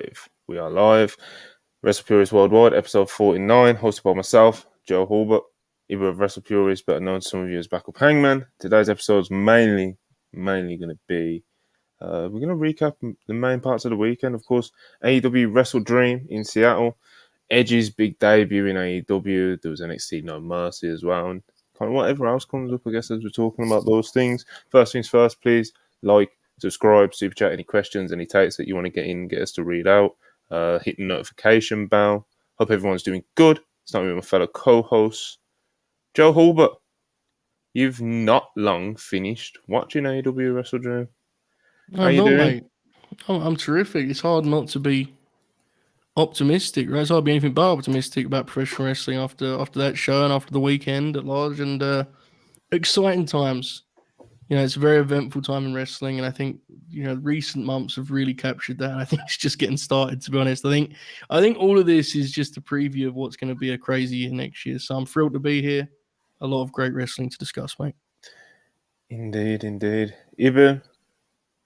live. We are live. WrestlePurists Worldwide, episode 49, hosted by myself, Joe Hulbert, either of WrestlePurists, better known to some of you as Backup Hangman. Today's episode is mainly going to be, we're going to recap the main parts of the weekend. Of course, AEW WrestleDream in Seattle, Edge's big debut in AEW, there was NXT No Mercy as well, and kind of whatever else comes up, I guess, as we're talking about those things. First things first, please like, subscribe, super chat, any questions, any takes that you want to get in, get us to read out. Hit the notification bell. Hope everyone's doing good. Starting with my fellow co-hosts. Joe Hulbert, you've not long finished watching AEW WrestleDream. How you doing? Mate. I'm terrific. It's hard not to be optimistic, right? It's hard to be anything but optimistic about professional wrestling after that show and after the weekend at large, and exciting times. You know, it's a very eventful time in wrestling, and I think, recent months have really captured that. I think it's just getting started, to be honest. I think all of this is just a preview of what's going to be a crazy year next year. So I'm thrilled to be here. A lot of great wrestling to discuss, mate. Indeed. Ibu,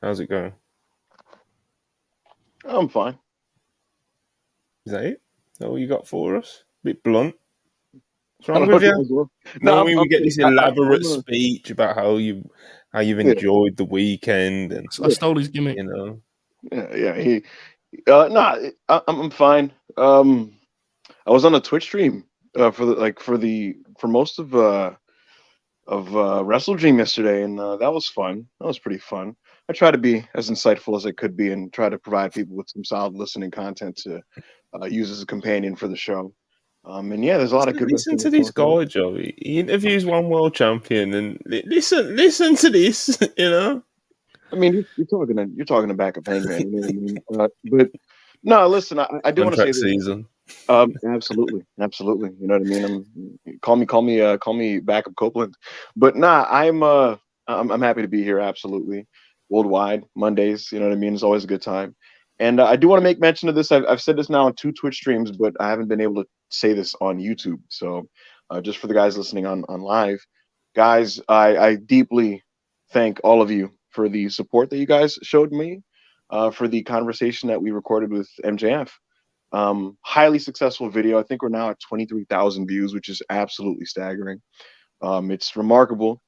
how's it going? I'm fine. Is that it? Is that all you got for us? A bit blunt. What's wrong with you? Normally we get this elaborate speech about how you've enjoyed the weekend, and I stole his gimmick. I'm fine. I was on a Twitch stream for most of WrestleDream yesterday, and that was fun. That was pretty fun. I try to be as insightful as I could be and try to provide people with some solid listening content to use as a companion for the show. And yeah, there's a lot of good. Listen to this guy, Joe. He interviews one world champion, and listen to this. I mean, you're talking to Backup Hangman. You know what I mean? But no, listen. I do want to say this. Season. Absolutely. You know what I mean? Call me Backup Copeland. But nah, I'm happy to be here. Absolutely, worldwide Mondays. You know what I mean? It's always a good time. And I do want to make mention of this. I've said this now on 2 Twitch streams, but I haven't been able to say this on YouTube. So just for the guys listening on live, guys, I deeply thank all of you for the support that you guys showed me for the conversation that we recorded with MJF. Highly successful video. I think we're now at 23,000 views, which is absolutely staggering. It's remarkable.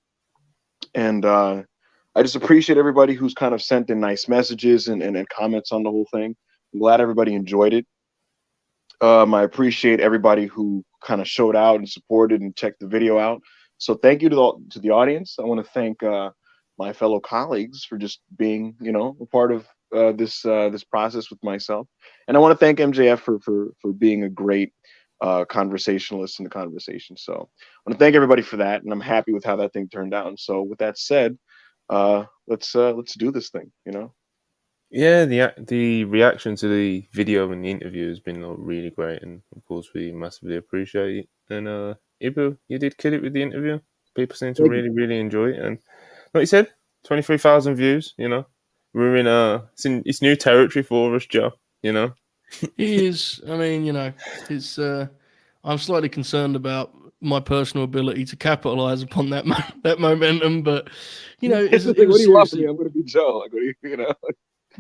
And I just appreciate everybody who's kind of sent in nice messages and comments on the whole thing. I'm glad everybody enjoyed it. I appreciate everybody who kind of showed out and supported and checked the video out. So thank you to the audience. I want to thank my fellow colleagues for just being, a part of this process with myself. And I want to thank MJF for being a great conversationalist in the conversation. So I want to thank everybody for that, and I'm happy with how that thing turned out. So with that said, let's do this thing, Yeah, the reaction to the video and the interview has been really great, and of course we massively appreciate it. And Ibu, you did kill it with the interview. People seem to really enjoy it, and like you said, 23,000 views. We're in it's new territory for us, Joe. It is. I mean, it's. I'm slightly concerned about my personal ability to capitalize upon that momentum, but it's what do you want from me? I'm going to be Joe.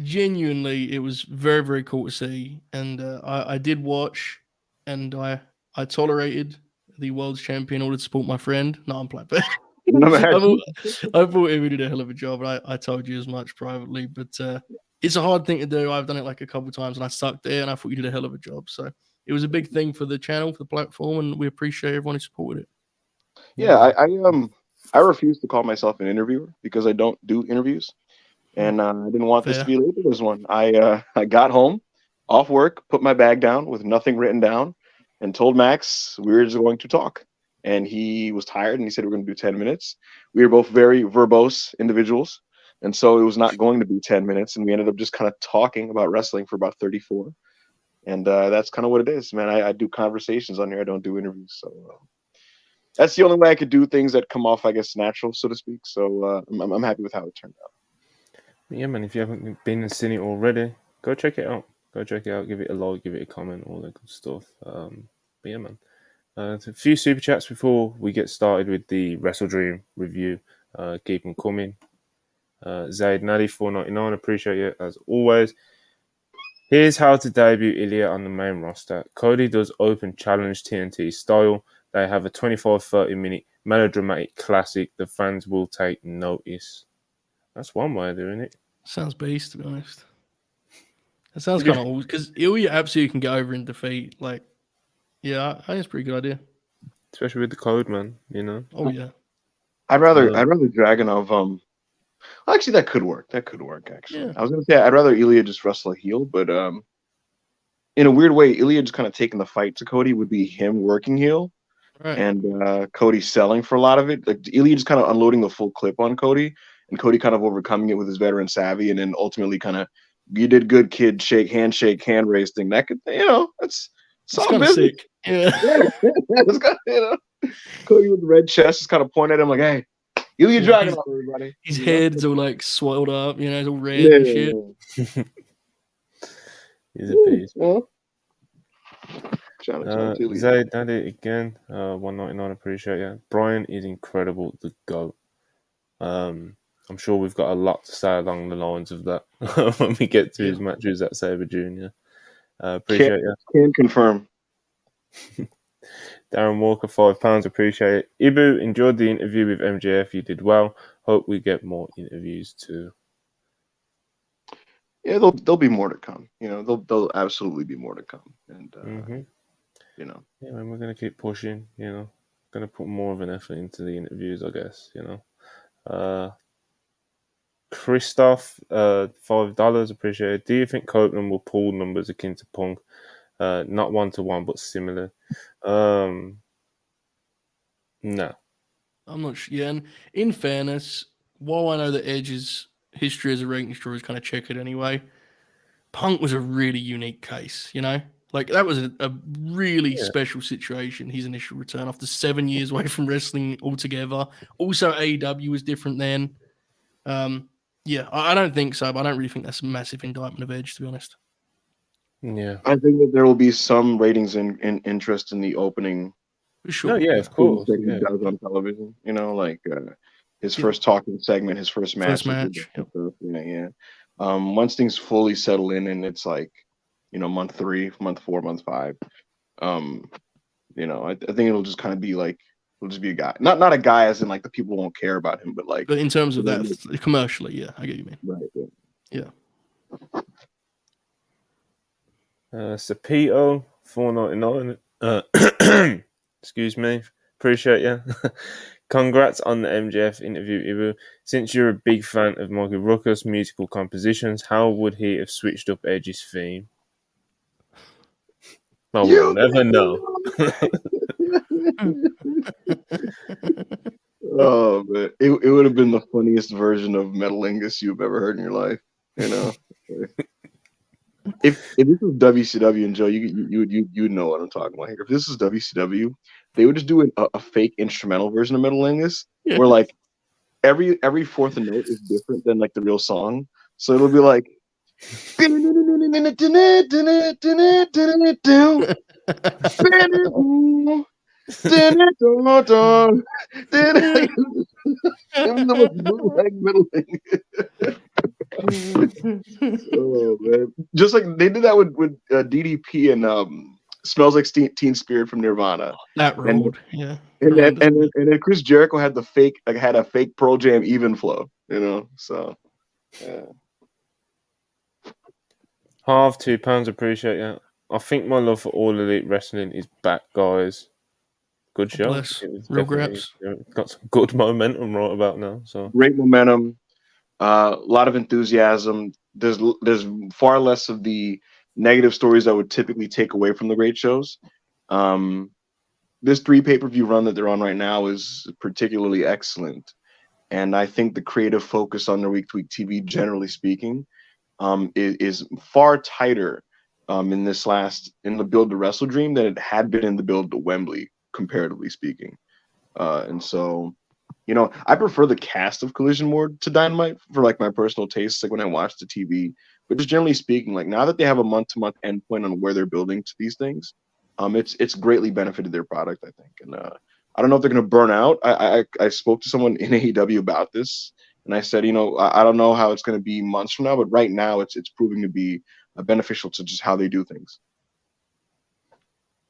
Genuinely, it was very, very cool to see, and I did watch, and I tolerated the world's champion in order to support my friend. No, I'm playing. I thought he did a hell of a job. I told you as much privately, but it's a hard thing to do. I've done it like a couple of times, and I sucked there, and I thought you did a hell of a job. So it was a big thing for the channel, for the platform, and we appreciate everyone who supported it. Yeah, I refuse to call myself an interviewer because I don't do interviews. And I didn't want this to be labeled as one. I got home, off work, put my bag down with nothing written down, and told Max we were just going to talk. And he was tired, and he said we're going to do 10 minutes. We were both very verbose individuals, and so it was not going to be 10 minutes. And we ended up just kind of talking about wrestling for about 34. And that's kind of what it is, man. I do conversations on here. I don't do interviews. So that's the only way I could do things that come off, I guess, natural, so to speak. So I'm happy with how it turned out. Yeah, man, if you haven't been and seen it already, go check it out. Give it a like, give it a comment, all that good stuff. But yeah, man. A few super chats before we get started with the WrestleDream review. Keep them coming. Zaid Nadi, $4.99. Appreciate it, as always. Here's how to debut Elia on the main roster. Cody does open challenge TNT style. They have a 25-30 minute melodramatic classic. The fans will take notice. That's one way of doing it. Sounds beast, to be honest. That sounds kind of old because Ilya absolutely can get over and defeat. Like, yeah, I think it's a pretty good idea. Especially with the code, man. You know. Oh yeah. I'd rather Dragunov. Actually, that could work. Actually, Yeah. I was gonna say I'd rather Ilya just wrestle a heel, but in a weird way, Ilya just kind of taking the fight to Cody would be him working heel, Right. and Cody selling for a lot of it. Like Ilya just kind of unloading the full clip on Cody, and Cody kind of overcoming it with his veteran savvy, and then ultimately kind of, you did good, kid. Shake, hand raise thing. That could, it's all kind of business. sick. Yeah. It's kind of, Cody with the red chest is kind of pointing at him like, "Hey, Ilya Dragunov, everybody." His head's all like swelled up, it's all red and shit. He's a beast. Zay did it again. $1.99. Appreciate you. Brian is incredible. The GOAT. I'm sure we've got a lot to say along the lines of that when we get to his matches at Sabre Jr. Appreciate you. Can confirm. Darren Walker, £5. Appreciate it. Ibu, enjoyed the interview with MJF. You did well. Hope we get more interviews too. Yeah, there'll be more to come. There'll absolutely be more to come. And yeah, man, we're gonna keep pushing. Gonna put more of an effort into the interviews, I guess. Christoph, $5. Appreciate it. Do you think Copeland will pull numbers akin to Punk? Not 1-to-1, but similar. No. I'm not sure. Yeah, and in fairness, while I know that Edge's history as a rating straw is kind of checkered anyway, Punk was a really unique case, Like, that was a really special situation, his initial return after 7 years away from wrestling altogether. Also, AEW was different then. I don't think so, but I don't really think that's a massive indictment of Edge, to be honest. Yeah. I think that there will be some ratings and interest in the opening. For sure. No, yeah, of course. That he does on television, his first talking segment, his first match. Yeah. Once things fully settle in and it's like, month 3, month 4, month 5, I think it'll just kind of be like, it'll just be a guy. Not a guy as in like the people won't care about him, but like. But in terms of that, commercially, yeah, I get what you mean. Right. Yeah. Sapito, $4.99. Excuse me. Appreciate you. Congrats on the MJF interview, Ibu. Since you're a big fan of Mikey Ruckus' musical compositions, how would he have switched up Edge's theme? Well, we'll never know. Oh, man. It would have been the funniest version of Metalingus you've ever heard in your life. If this was WCW, and Joe, you know what I'm talking about here. If this is WCW, they would just do a fake instrumental version of Metalingus, where like every fourth note is different than like the real song. So it'll be like oh man, just like they did that with DDP and Smells Like Teen Spirit from Nirvana. That ruled, yeah. And then Chris Jericho had a fake Pearl Jam even flow, So yeah. Half £2, appreciate you. I think my love for All Elite Wrestling is back, guys. Good show. Bless. Real graps. Got some good momentum right about now. So great momentum, a lot of enthusiasm. There's far less of the negative stories I would typically take away from the great shows. This 3 pay-per-view run that they're on right now is particularly excellent, and I think the creative focus on their week-to-week TV, generally speaking, is far tighter in the build to WrestleDream than it had been in the build to Wembley, comparatively speaking. And so, I prefer the cast of Collision more to Dynamite for like my personal tastes, like when I watch the TV. But just generally speaking, like now that they have a month-to-month endpoint on where they're building to these things, it's greatly benefited their product, I think. And I don't know if they're going to burn out. I spoke to someone in AEW about this, and I said, I don't know how it's going to be months from now, but right now it's proving to be beneficial to just how they do things.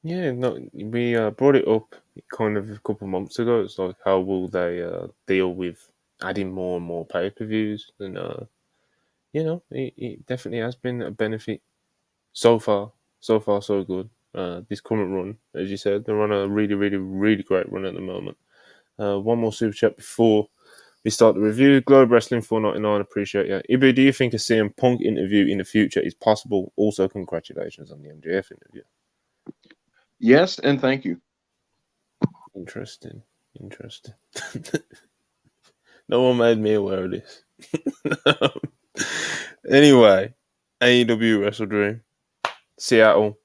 Yeah, no, we brought it up kind of a couple of months ago. It's like, how will they deal with adding more and more pay-per-views? And, it definitely has been a benefit so far. So far, so good. This current run, as you said, they're on a really, really, really great run at the moment. One more super chat before we start the review. Globe Wrestling 499, appreciate you. Ibu, do you think a CM Punk interview in the future is possible? Also, congratulations on the MJF interview. Yes, and thank you. Interesting. No one made me aware of this. Anyway, AEW WrestleDream, Seattle.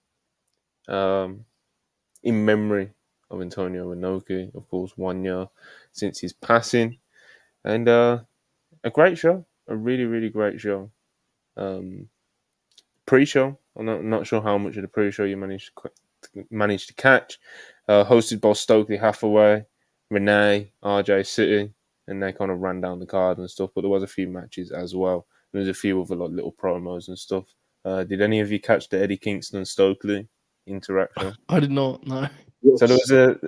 In memory of Antonio Inoki, of course, 1 year since his passing. And a great show. A really, really great show. Pre-show, I'm not sure how much of the pre-show you managed to catch. Hosted by Stokely Hathaway, Renee, RJ City, and they kind of ran down the card and stuff. But there was a few matches as well. There's a few other little promos and stuff. Did any of you catch the Eddie Kingston and Stokely interaction? I did not. No. So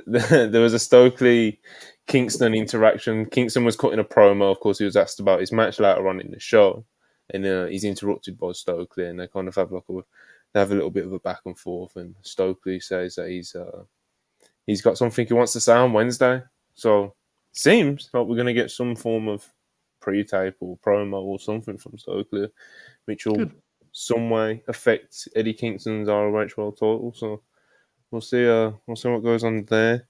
there was a Stokely Kingston interaction. Kingston was cutting a promo. Of course, he was asked about his match later on in the show, and he's interrupted by Stokely, and they kind of have a little bit of a back and forth. And Stokely says that he's got something he wants to say on Wednesday. So it seems like we're going to get some form of pre-tape or promo or something from Stokely, which will some way affect Eddie Kingston's ROH World title. So we'll see what goes on there.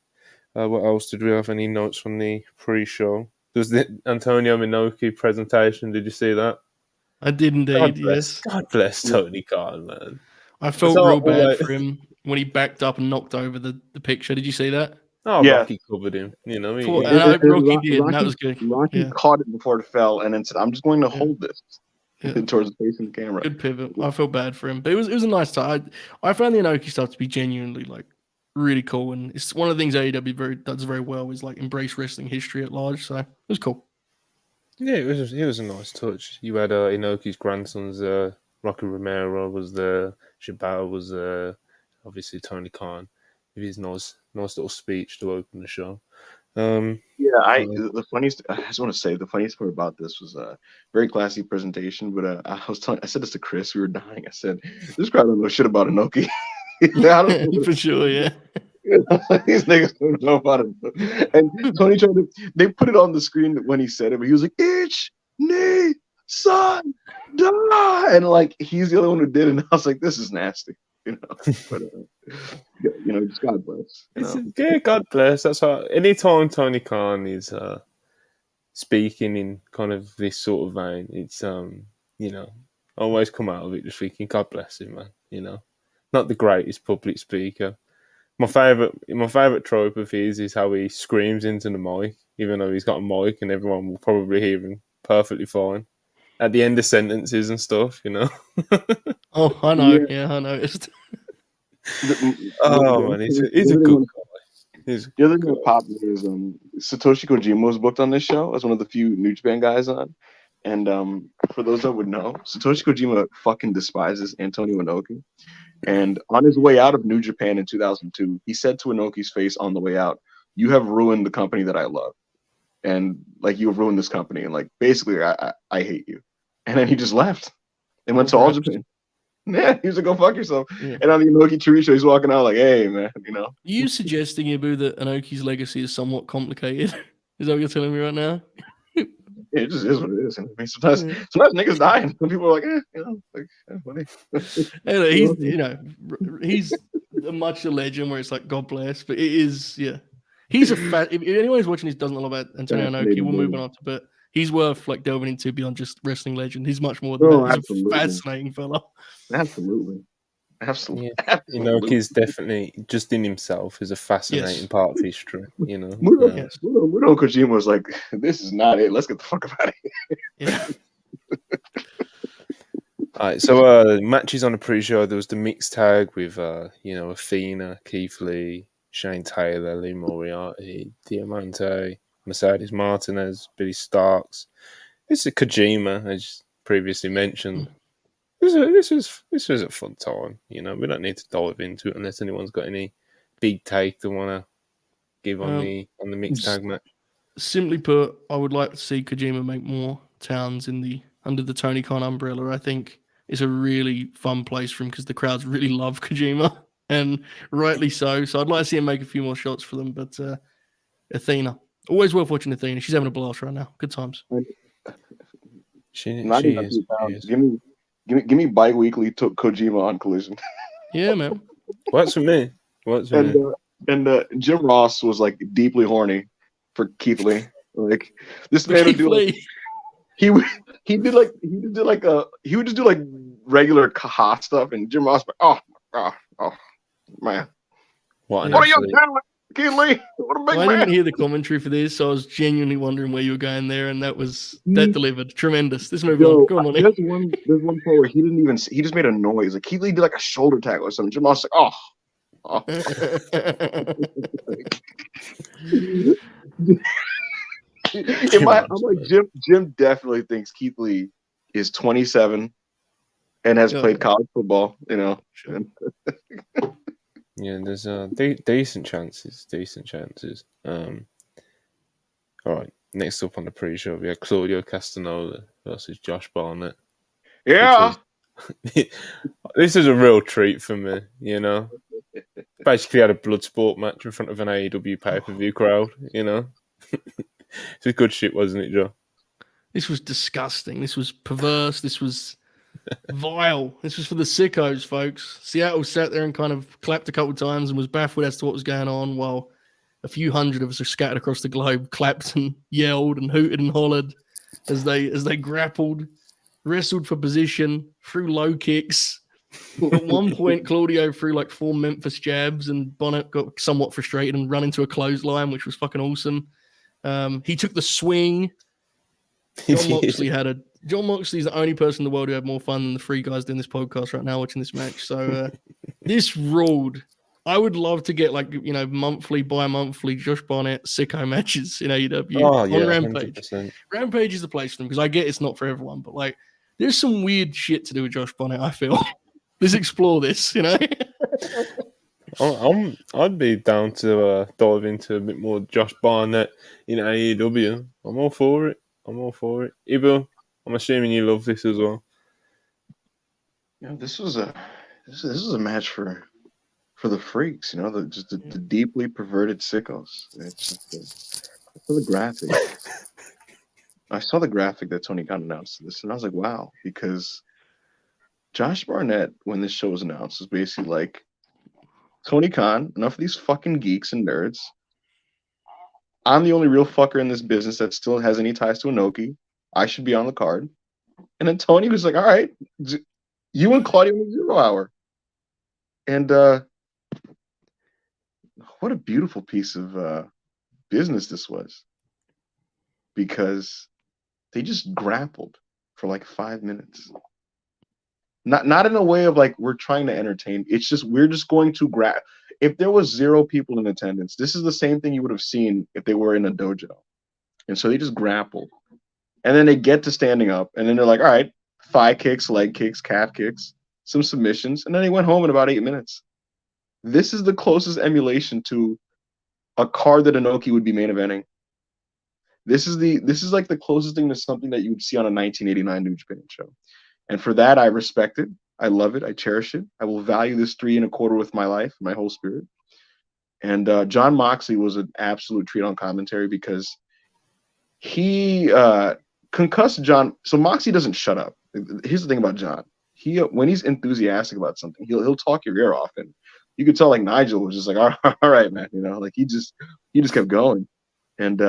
What else? Did we have any notes from the pre-show? There's the Antonio Inoki presentation. Did you see that? I did indeed, yes. God bless Tony Khan, man. I felt real bad for him when he backed up and knocked over the picture. Did you see that? Oh, yeah. Rocky covered him. You know, Rocky did, and that was good. Rocky caught it before it fell and then said, I'm just going to hold this towards the face of the camera. Good pivot. I felt bad for him. But it was a nice time. I found the Inoki stuff to be genuinely really cool. And it's one of the things AEW does very well is embrace wrestling history at large. So it was cool. Yeah, it was a nice touch. You had Inoki's grandsons, Rocky Romero was there, Shibata was there, obviously Tony Khan with his nice little speech to open the show. The funniest, I just want to say, the funniest part about this was a very classy presentation. But I said this to Chris, we were dying. I said, this crowd don't know shit about Inoki. For sure, yeah. These niggas don't know about it. And Tony they put it on the screen when he said it, but he was like, "Ich, nee, son, da," and he's the only one who did it. And I was like, this is nasty, But just God bless. Yeah, God bless. That's how. Anytime Tony Khan is speaking in kind of this sort of vein, it's always come out of it just thinking, God bless him, man. Not the greatest public speaker. My favorite trope of his is how he screams into the mic, even though he's got a mic and everyone will probably hear him perfectly fine at the end of sentences and stuff. Oh, I know. Yeah, I noticed. Man, he's a good guy. The other thing that popped is Satoshi Kojima was booked on this show as one of the few New Japan guys on. And for those that would know, Satoshi Kojima fucking despises Antonio Inoki. And on his way out of New Japan in 2002, he said to Inoki's face on the way out, "You have ruined the company that I love. And you have ruined this company. And basically, I hate you." And then he just left and went to All Japan. Yeah, he was like, "Go fuck yourself." Yeah. And on the Inoki TV show, he's walking out like, "Hey, man, Are you suggesting, Ibu, that Inoki's legacy is somewhat complicated? Is that what you're telling me right now? Yeah, it just is what it is. I mean, sometimes niggas die, and some people are funny. He's much a legend where it's God bless, but it is, he's if anyone who's watching this doesn't know about Antonio Inoki, we'll move on to, but he's worth delving into beyond just wrestling legend. He's much more than that. He's a fascinating fella. Absolutely. Yeah. Inoki's definitely just in himself is a fascinating part of history. Muro Kojima was like, "This is not it. Let's get the fuck out of here." Yeah. All right, so matches on the pre-show. There was the mixed tag with Athena, Keith Lee, Shane Taylor, Lee Moriarty, Diamante, Mercedes Martinez, Billy Starks. It's a Kojima, as previously mentioned. this was a fun time. You know, we don't need to dive into it unless anyone's got any big take they want to give on the mixed tag match. Simply put, I would like to see Kojima make more towns under the Tony Khan umbrella. I think it's a really fun place for him because the crowds really love Kojima, and rightly so. So I'd like to see him make a few more shots for them. But Athena, always worth watching Athena. She's having a blast right now. Good times. She is. Give me bi-weekly Kojima on Collision. Yeah, man. Works for me. And Jim Ross was like deeply horny for Keith Lee. Like this man would do like, he would just do like regular Kaha stuff, and Jim Ross like, oh man, what are you doing, Keith Lee? What a big man! I didn't hear the commentary for this, so I was genuinely wondering where you were going there, and that delivered tremendous. This movie, go on. There's one point where he just made a noise. Like Keith Lee did like a shoulder tackle or something. Jim Ross like, oh. I'm like Jim definitely thinks Keith Lee is 27 and has played college football. You know. Sure. Yeah, there's decent chances. All right, next up on the pre-show, we had Claudio Castagnoli versus Josh Barnett. Yeah. This is a real treat for me, you know. Basically had a blood sport match in front of an AEW pay-per-view crowd, you know. It's a good shit, wasn't it, Joe? This was disgusting. This was perverse. This was vile. This was for the sickos, folks. Seattle sat there and kind of clapped a couple of times and was baffled as to what was going on, while a few hundred of us are scattered across the globe, clapped and yelled and hooted and hollered as they grappled, wrestled for position, threw low kicks. At one point, Claudio threw like 4 Memphis jabs, and Bonnet got somewhat frustrated and run into a clothesline, which was fucking awesome. He took the swing. John Moxley's the only person in the world who had more fun than the 3 guys doing this podcast right now watching this match. So this ruled. I would love to get like, you know, bi-monthly Josh Barnett sicko matches in AEW on Rampage. 100%. Rampage is the place for them because I get it's not for everyone, but like there's some weird shit to do with Josh Barnett, I feel. Let's explore this, you know? I'd be down to dive into a bit more Josh Barnett in AEW. I'm all for it. Ibu, I'm assuming you love this as well. Yeah, this is a match for the freaks, you know, the deeply perverted sickos. It's just, I saw the graphic. I saw the graphic that Tony Khan announced this, and I was like, wow, because Josh Barnett, when this show was announced, was basically like, Tony Khan, enough of these fucking geeks and nerds. I'm the only real fucker in this business that still has any ties to Inoki. I should be on the card. And then Tony was like, all right, you and Claudio in the 0 hour. And what a beautiful piece of business this was. Because they just grappled for like 5 minutes. Not in a way of like we're trying to entertain. It's just we're just going to grab. If there was 0 people in attendance, this is the same thing you would have seen if they were in a dojo. And so they just grappled. And then they get to standing up, and then they're like, all right, thigh kicks, leg kicks, calf kicks, some submissions, and then they went home in about 8 minutes. This is the closest emulation to a card that Inoki would be main eventing. This is like the closest thing to something that you would see on a 1989 New Japan show. And for that, I respect it. I love it. I cherish it. I will value this 3 1/4 with my life, my whole spirit. And John Moxley was an absolute treat on commentary because he concussed John. So Moxley doesn't shut up. Here's the thing about John. He when he's enthusiastic about something, he'll talk your ear off. And you could tell like Nigel was just like, all right, man. You know, like he just kept going. And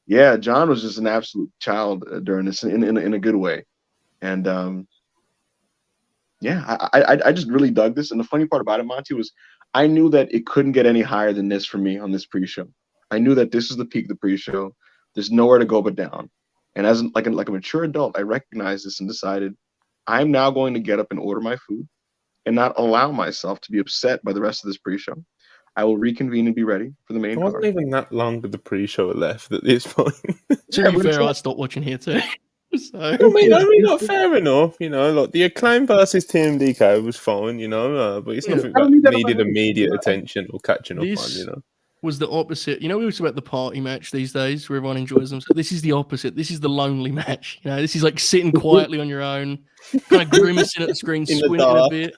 yeah, John was just an absolute child during this in a good way. And yeah, I just really dug this. And the funny part about it, Monty, was I knew that it couldn't get any higher than this for me on this pre-show. I knew that this is the peak of the pre-show. There's nowhere to go but down. And as like a mature adult, I recognized this and decided I'm now going to get up and order my food and not allow myself to be upset by the rest of this pre-show. I will reconvene and be ready for the main card. It wasn't even that long of the pre-show left at this point. To be fair, I stopped watching here too. So I mean, not fair enough. Like the Acclaim versus TMDK was fine. But it's nothing I that don't need that on my needed head. immediate attention or catching up on. this was the opposite. We were talking about the party match these days where everyone enjoys them. So this is the opposite. This is the lonely match. This is like sitting quietly on your own, kind of grimacing at the screen, In the squinting a dark. bit.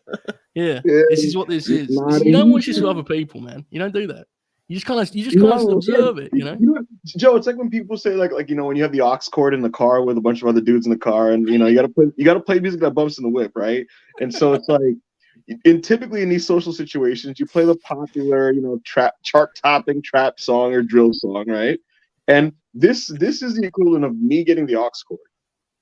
Yeah, Yeah, this is what this is. not You don't easy. watch this with other people, man. You don't do that. You just kind of No, observe it. You know what, Joe? It's like when people say like when you have the aux cord in the car with a bunch of other dudes in the car, and you gotta play music that bumps in the whip, right? And so it's like, typically in these social situations, you play the popular trap chart topping trap song or drill song, right? And this is the equivalent of me getting the aux cord,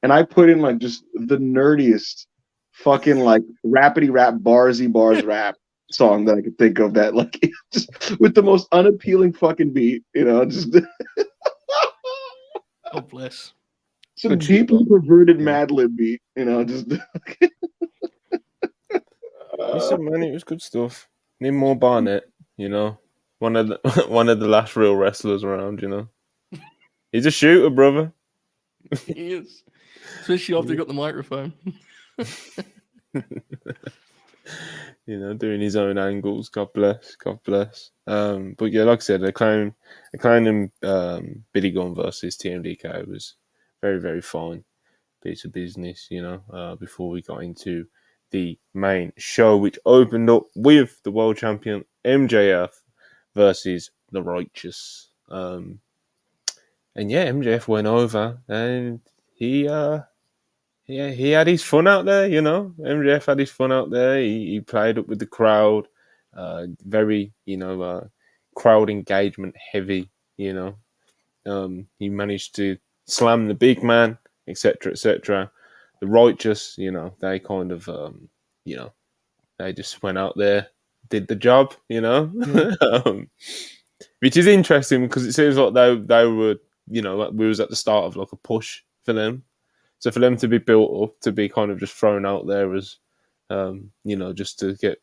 and I put in like just the nerdiest fucking like rapidy rap bars rap song that I could think of, that like just with the most unappealing fucking beat, just God bless. some deeply perverted Mad Lib beat, just Listen, man, it was good stuff. Need more Barnett, one of the last real wrestlers around. He's a shooter, brother. He is, especially after he got the microphone. Doing his own angles. God bless. But yeah, like I said, Acclaim and Billy Gunn versus TMDK was very, very fine piece of business. Before we got into the main show, which opened up with the world champion MJF versus the Righteous. And yeah, MJF went over and he had his fun out there, MJF had his fun out there. He played up with the crowd, very, crowd engagement heavy, he managed to slam the big man, etc., etc. The Righteous, they kind of, they just went out there, did the job, which is interesting because it seems like they were, like we was at the start of like a push for them. So for them to be built up, to be kind of just thrown out there as, just to get,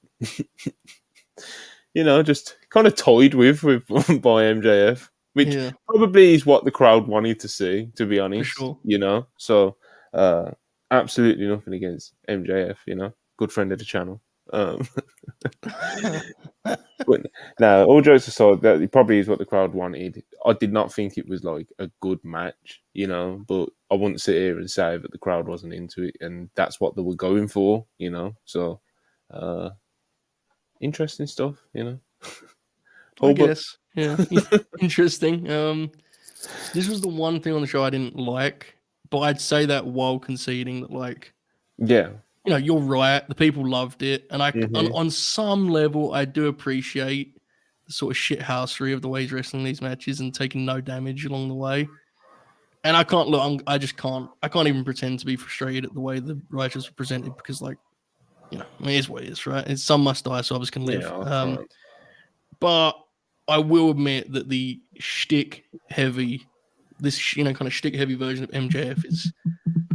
just kind of toyed with by MJF, which probably is what the crowd wanted to see, to be honest. For sure. So absolutely nothing against MJF, good friend of the channel. But now, all jokes aside, that probably is what the crowd wanted. I did not think it was like a good match, but I wouldn't sit here and say that the crowd wasn't into it, and that's what they were going for, So, interesting stuff, I guess, yeah, interesting. This was the one thing on the show I didn't like, but I'd say that while conceding that, like, yeah. You're right. The people loved it, and on some level, I do appreciate the sort of shithousery of the way he's wrestling these matches and taking no damage along the way. And I can't look. I can't even pretend to be frustrated at the way the Righteous were presented because, like, it is what it is, right? It's some must die, so others can live. Yeah, but I will admit that the shtick heavy, this kind of shtick heavy version of MJF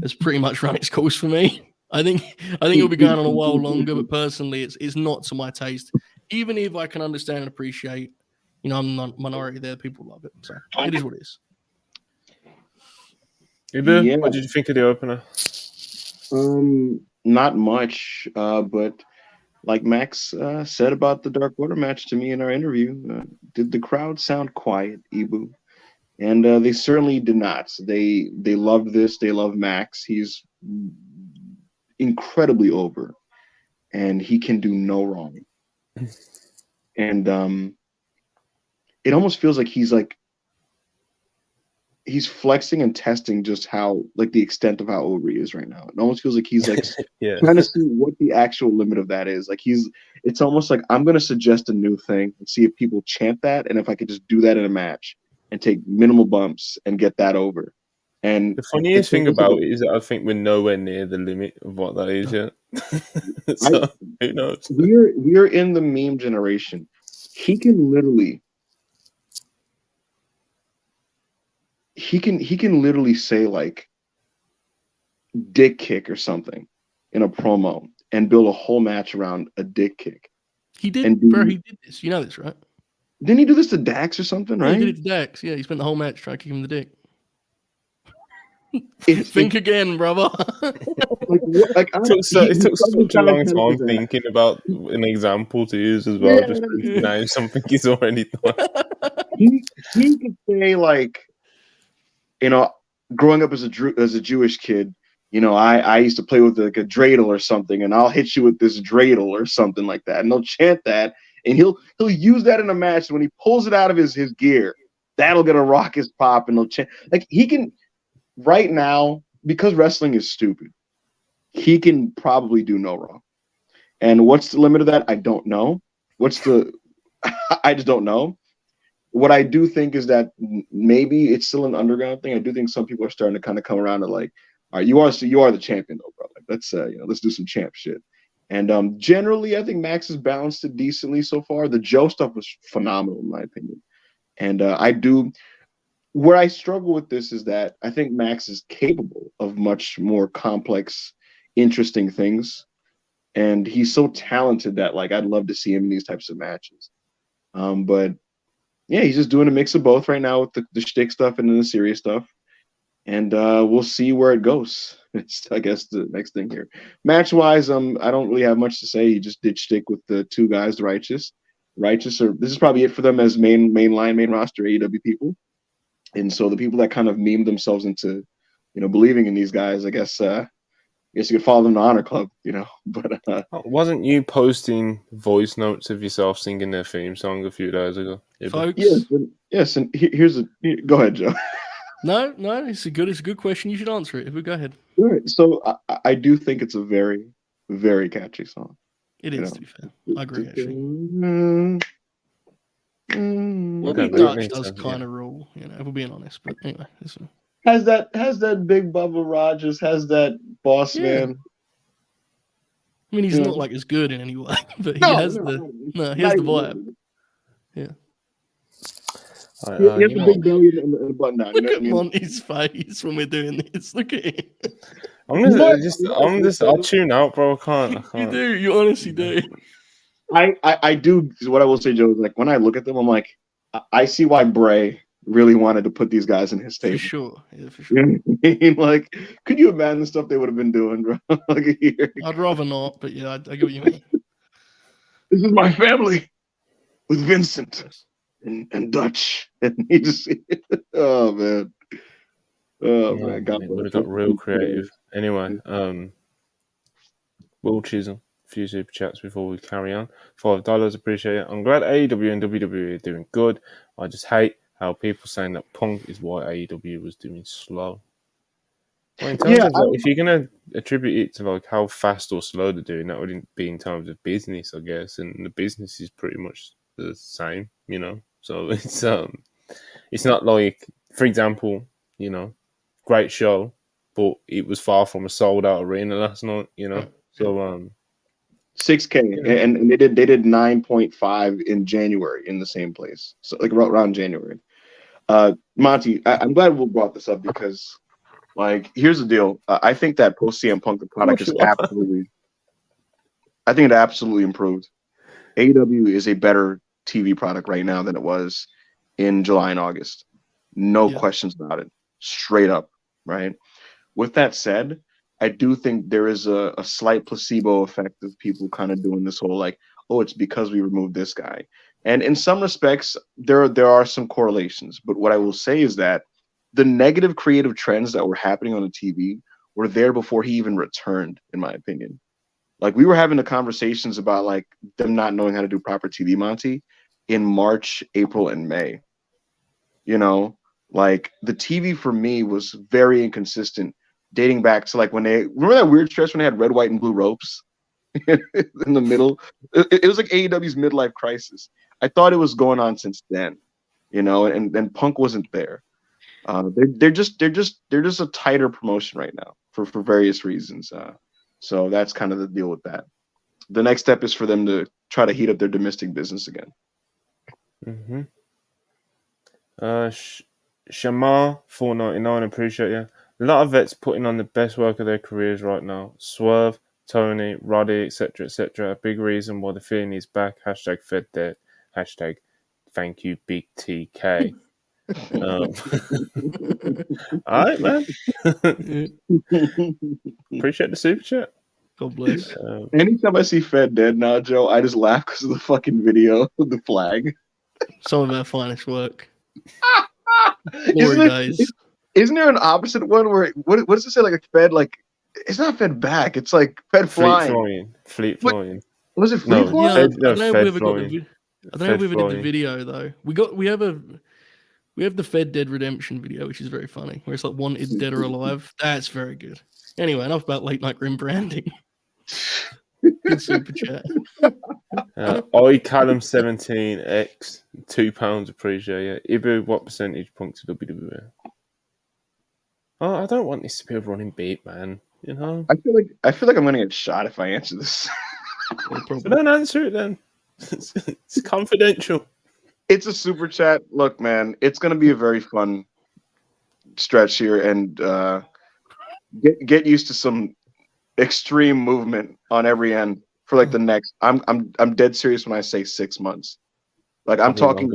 has pretty much run its course for me. I think it'll be going on a while longer, but personally, it's not to my taste. Even if I can understand and appreciate, I'm the minority there, people love it. So it is what it is. Yeah. What did you think of the opener? Not much, but like Max said about the Dark Order match to me in our interview, did the crowd sound quiet, Ibu? And they certainly did not. They loved this. They love Max. He's incredibly over, and he can do no wrong. And it almost feels like he's flexing and testing just how, like, the extent of how over he is right now. It almost feels like he's like trying to see what the actual limit of that is. Like it's almost like, I'm going to suggest a new thing and see if people chant that, and if I could just do that in a match and take minimal bumps and get that over. And the funniest thing about it is that I think we're nowhere near the limit of what that is yet. So who knows? We're in the meme generation. He can literally say like dick kick or something in a promo and build a whole match around a dick kick. He did, he did this. You know this, right? Didn't he do this to Dax or something, right? Yeah, he did it to Dax. Yeah, he spent the whole match trying to kick him in the dick. Think again, brother. It took such a long time thinking about an example to use as well. Just to name something he's already done. He could say like, growing up as a Jewish kid, I used to play with like a dreidel or something, and I'll hit you with this dreidel or something like that, and they'll chant that, and he'll use that in a match. When he pulls it out of his gear, that'll get a raucous pop, and they'll chant. Like he can right now, because wrestling is stupid, he can probably do no wrong. And what's the limit of that? I don't know. I just don't know. What I do think is that maybe it's still an underground thing. I do think some people are starting to kind of come around to like, all right, you are the champion though, bro. Like, let's do some champ shit. And generally, I think Max has balanced it decently so far. The Joe stuff was phenomenal in my opinion. And where I struggle with this is that I think Max is capable of much more complex, interesting things. And he's so talented that like I'd love to see him in these types of matches. But yeah, he's just doing a mix of both right now with the shtick stuff and then the serious stuff. And we'll see where it goes. It's, I guess, the next thing here. Match-wise, I don't really have much to say. He just did shtick with the two guys, the Righteous. This is probably it for them as main roster AEW people. And so the people that kind of meme themselves into, believing in these guys, I guess you could follow them to Honor Club, But wasn't you posting voice notes of yourself singing their theme song a few days ago? Folks. Yes. And go ahead, Joe. No, it's a good question. You should answer it. But go ahead. All right. So I do think it's a very, very catchy song. It is, to be fair. I agree, actually. Okay, Dutch does kind of rule, if we're being honest. But anyway, has that big Bubba Rogers, has that boss man. I mean, he's not like as good in any way, but he has the vibe. Yeah. He has the big belly and the button down. Look at Monty's face when we're doing this. Look at him. I'll tune out, bro. I can't. You do. You honestly do. I do. What I will say, Joe, is like when I look at them, I'm like, I see why Bray really wanted to put these guys in his table. For sure. Yeah, for sure. You know what I mean? Like, could you imagine the stuff they would have been doing, bro? Like a year. I'd rather not, but yeah, I get what you mean. This is my family with Vincent and Dutch. And he just, oh, man. Oh, man. God, would have got real creative. Anyway, Will Chisholm. Few super chats before we carry on. $5, appreciate it. I'm glad AEW and WWE are doing good. I just hate how people saying that Punk is why AEW was doing slow. Well, in terms of if you're gonna attribute it to like how fast or slow they're doing, that would be in terms of business, I guess. And the business is pretty much the same, So it's not like, for example, great show, but it was far from a sold out arena last night, So 6K, and they did 9.5 in January in the same place, so like around January. Monty, I'm glad Will brought this up because, like, here's the deal. I think that post CM Punk the product is I think it absolutely improved. AEW is a better TV product right now than it was in July and August. No questions about it. Straight up, right? With that said, I do think there is a slight placebo effect of people kind of doing this whole like, oh, it's because we removed this guy. And in some respects, there are some correlations. But what I will say is that the negative creative trends that were happening on the TV were there before he even returned, in my opinion. Like, we were having the conversations about like them not knowing how to do proper TV, Monty, in March, April, and May. Like the TV for me was very inconsistent, dating back to like when they remember that weird stretch when they had red, white, and blue ropes in the middle. It was like AEW's midlife crisis. I thought it was going on since then, and Punk wasn't there. They're just a tighter promotion right now for various reasons. So that's kind of the deal with that. The next step is for them to try to heat up their domestic business again. Mm-hmm. Shamar $4.99, appreciate you. A lot of vets putting on the best work of their careers right now. Swerve, Tony, Roddy, etc., etc. A big reason why the feeling is back. #FedDead. #Thank you, Big TK. All right, man. Appreciate the super chat. God bless. Anytime I see Fed dead now, Joe, I just laugh because of the fucking video of the flag. Some of our finest work. Glory days. Isn't there an opposite one where what does it say? Like a Fed, like it's not Fed back. It's like Fed flying. Fleet flying. Was it Fleet No, flying? Yeah, Fed, no, I don't know if Fed we ever got flying. I don't know if we Fed ever did the flying. video though. We have the Fed Dead Redemption video, which is very funny, where it's like wanted dead or alive. That's very good. Anyway, enough about late night grim branding. Good super chat. I Callum 17X, £2 appreciate it. Ibu, what percentage punk to WWE? Oh, I don't want this to be a running beat, man. You know. I feel like I'm gonna get shot if I answer this. So don't answer it then. It's confidential. It's a super chat. Look, man, it's gonna be a very fun stretch here, and get used to some extreme movement on every end for like the next. I'm dead serious when I say 6 months. Like I'm talking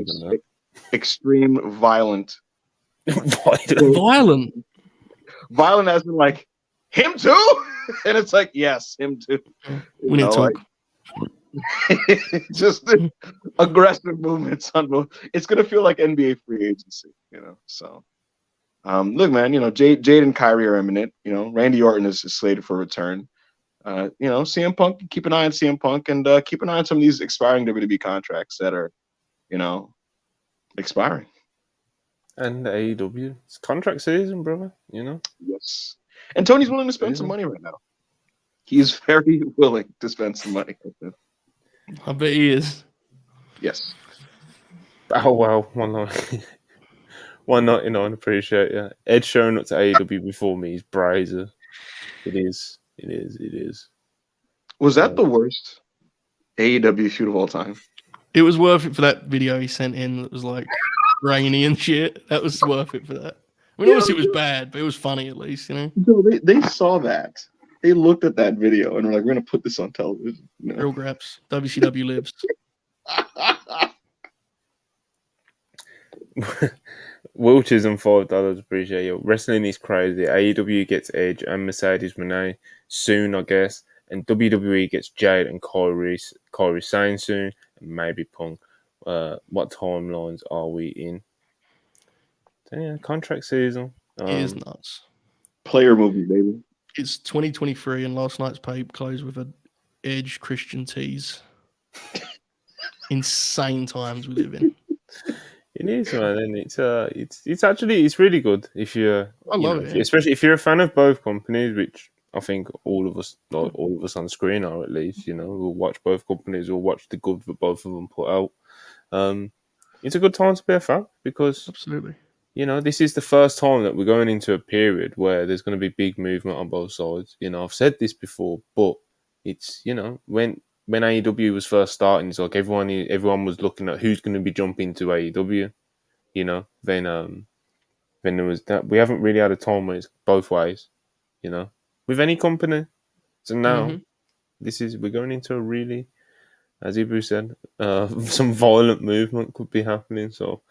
extreme violent. Violent as in like him too, and it's like yes, him too. We need to talk. Just aggressive movements on both. It's gonna feel like NBA free agency, you know. So, look, man, you know, Jade and Kyrie are imminent. You know, Randy Orton is slated for return. You know, CM Punk. Keep an eye on CM Punk, and keep an eye on some of these expiring WWE contracts that are, you know, expiring. And AEW, it's contract season, brother. You know. Yes, and Tony's willing to spend some money right now. He's very willing to spend some money. I bet he is. Yes. Oh well, 199. Appreciate you. Ed showing up to AEW before me is brazer. It is. Was that the worst AEW feud of all time? It was worth it for that video he sent in that was like rainy and shit. That was worth it for that. I mean, obviously it was bad, but it was funny at least, you know. No, they saw that. They looked at that video and were like, "We're gonna put this on television." You know? Real graps. WCW lives. Wilches and $5. Appreciate you. Wrestling is crazy. AEW gets Edge and Mercedes Moné soon, I guess, and WWE gets Jade and Kairi Sane soon, and maybe Punk. What timelines are we in? So, yeah, contract season. It is nuts. Player movie, baby. It's 2023, and last night's pay closed with an Edge Christian tease. Insane times we live in. It is, man, and it's actually really good if you're. I love it, especially if you're a fan of both companies, which I think all of us on screen are at least. You know, we'll watch both companies, we'll watch the good that both of them put out. It's a good time to be a fan because absolutely. You know, this is the first time that we're going into a period where there's going to be big movement on both sides. You know, I've said this before, but it's, you know, when AEW was first starting, it's like everyone was looking at who's going to be jumping to AEW. You know, then there was that. We haven't really had a time where it's both ways. You know, with any company. So now we're going into a really, as Ibu said, some violent movement could be happening. So.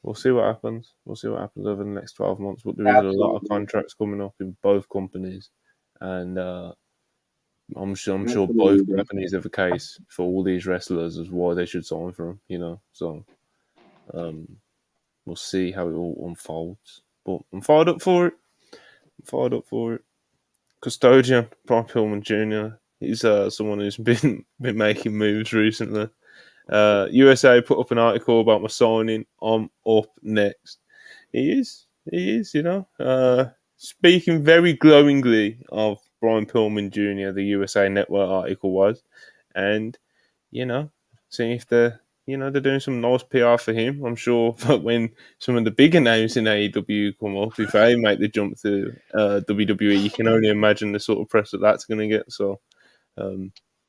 We'll see what happens. Over the next 12 months. But there is a lot of contracts coming up in both companies. And I'm sure both companies have a case for all these wrestlers as why they should sign for them, you know. So we'll see how it all unfolds. But I'm fired up for it. Custodian, Brian Pillman Jr. He's someone who's been making moves recently. USA put up an article about my signing. I'm up next. He is, you know. Speaking very glowingly of Brian Pillman Jr., the USA Network article was. And, you know, seeing if they're doing some nice PR for him. I'm sure that when some of the bigger names in AEW come up, if they make the jump to WWE, you can only imagine the sort of press that's going to get. So,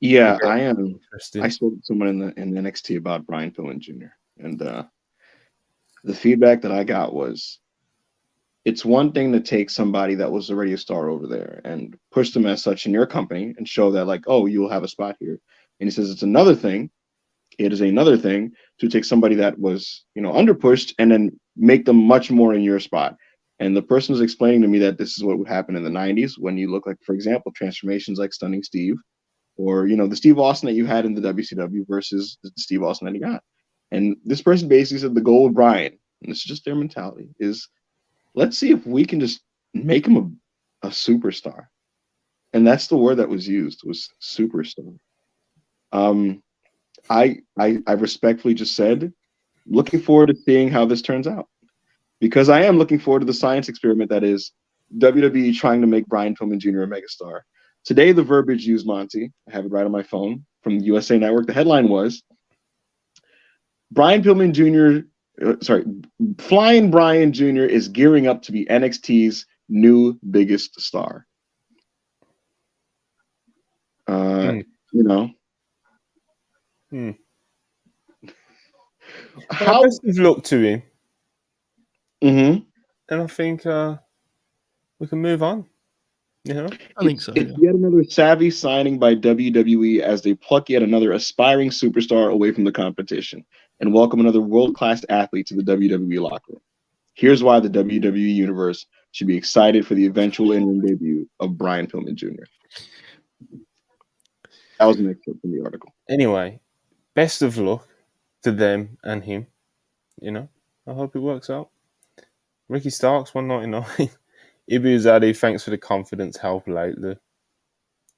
yeah, I am. I spoke to someone in NXT about Brian Pillman Jr. and the feedback that I got was, it's one thing to take somebody that was already a star over there and push them as such in your company and show that like, oh, you'll have a spot here. And he says it's another thing It is another thing to take somebody that was, underpushed and then make them much more in your spot. And the person was explaining to me that this is what would happen in the 90s when you look like, for example, transformations like Stunning Steve, or, the Steve Austin that you had in the WCW versus the Steve Austin that you got. And this person basically said the goal of Brian, and this is just their mentality, is let's see if we can just make him a superstar. And that's the word that was used, was superstar. I respectfully just said, looking forward to seeing how this turns out. Because I am looking forward to the science experiment that is WWE trying to make Brian Pillman Jr. a megastar. Today, the verbiage used, Monty, I have it right on my phone, from the USA Network. The headline was, Brian Pillman Jr., Flying Brian Jr. is gearing up to be NXT's new biggest star. How best of luck to him. Mm-hmm. And I think we can move on. I think so. It's yet another savvy signing by WWE as they pluck yet another aspiring superstar away from the competition and welcome another world-class athlete to the WWE locker room. Here's why the WWE Universe should be excited for the eventual in-ring debut of Brian Pillman Jr. That was an excerpt from the article. Anyway, best of luck to them and him. I hope it works out. Ricky Starks, 199. Ibu Zaddy, thanks for the confidence help lately.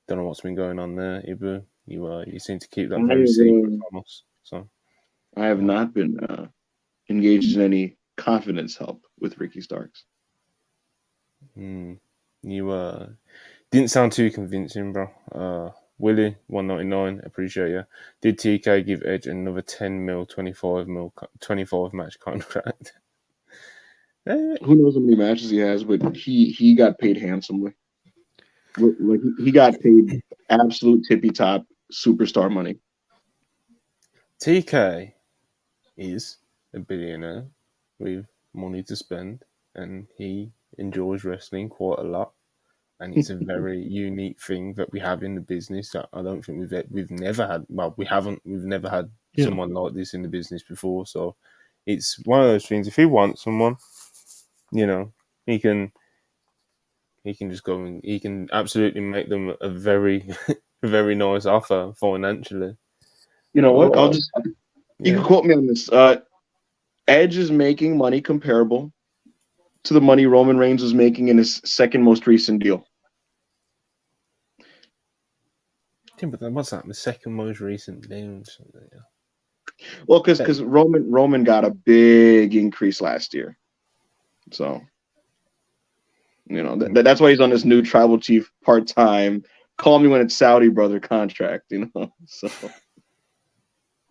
Don't know what's been going on there, Ibu. You seem to keep that very secret from us. So I have not been engaged in any confidence help with Ricky Starks. You didn't sound too convincing, bro. Willie, 199, appreciate you. Did TK give Edge another 10 mil, 25 match contract? Who knows how many matches he has, but he got paid handsomely. Like he got paid absolute tippy top superstar money. TK is a billionaire with money to spend, and he enjoys wrestling quite a lot. And it's a very unique thing that we have in the business that I don't think we've never had. Well, we've never had someone like this in the business before. So it's one of those things. If he wants someone, he can just go and he can absolutely make them a very, very nice offer financially. You know what? You can quote me on this. Edge is making money comparable to the money Roman Reigns was making in his second most recent deal. Yeah, but what's that? The second most recent deal? Well, because Roman got a big increase last year, so that's why he's on this new tribal chief part-time. Call me when it's Saudi brother contract. So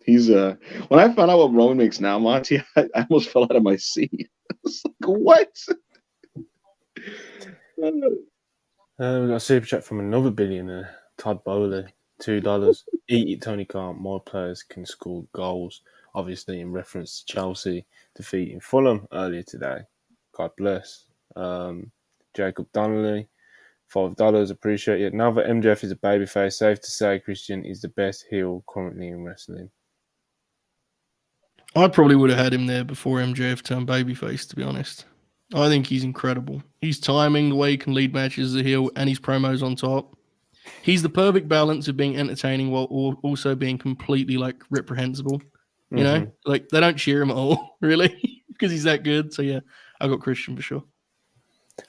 he's when I found out what Roman makes now, Monty, I almost fell out of my seat. I was like, what? We got a super chat from another billionaire, Todd Bowley, $2. Eat it, Tony Khan. More players can score goals. Obviously, in reference to Chelsea defeating Fulham earlier today. God bless. Jacob Donnelly, $5. Appreciate it. Now that MJF is a babyface, safe to say Christian is the best heel currently in wrestling. I probably would have had him there before MJF turned babyface, to be honest. I think he's incredible. His timing, the way he can lead matches as a heel, and his promos on top. He's the perfect balance of being entertaining while also being completely reprehensible. Like they don't cheer him at all, really, because he's that good. So yeah, I got Christian for sure.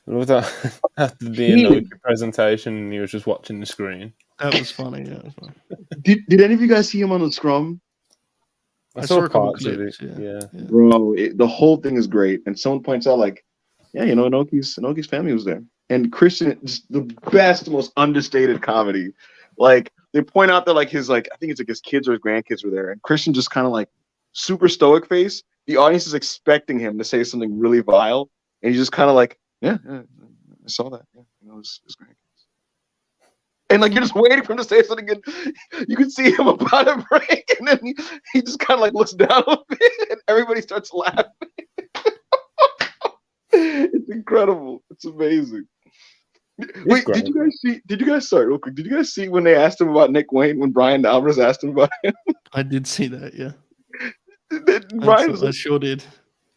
I love that after the end of the presentation, and he was just watching the screen. That was funny. Yeah, it was funny. Did any of you guys see him on the scrum? I saw a couple clips. Yeah. Bro, the whole thing is great. And someone points out, Inoki's family was there. And Christian, just the best, most understated comedy. Like, they point out that, his, I think it's his kids or his grandkids were there. And Christian just kind of, super stoic face. The audience is expecting him to say something really vile. And he's just kind of yeah, I saw that. Yeah, his grandkids. And you're just waiting for him to say something good. You can see him about to break, and then he just kind of looks down a bit, and everybody starts laughing. It's incredible. It's amazing. Wait, did you guys see? Did you guys sorry, real quick? Did you guys see when they asked him about Nick Wayne? When Brian Alvarez asked him about him, I did see that. Yeah, Brian, I sure did.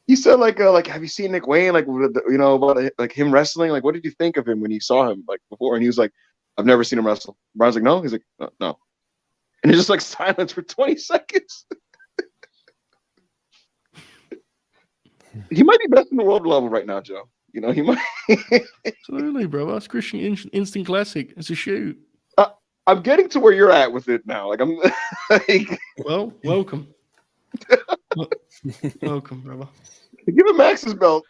he said like, have you seen Nick Wayne? Like, about like him wrestling. Like, what did you think of him when you saw him like before? And he was like, I've never seen him wrestle. Brian's like, no. He's like, no. And it's just like silence for 20 seconds. He might be best in the world level right now, Joe. You know, he might. Absolutely, bro. That's Christian instant classic. It's a shoot. I'm getting to where you're at with it now. Like, I'm like, well, welcome. Welcome, brother. Give him Max's belt.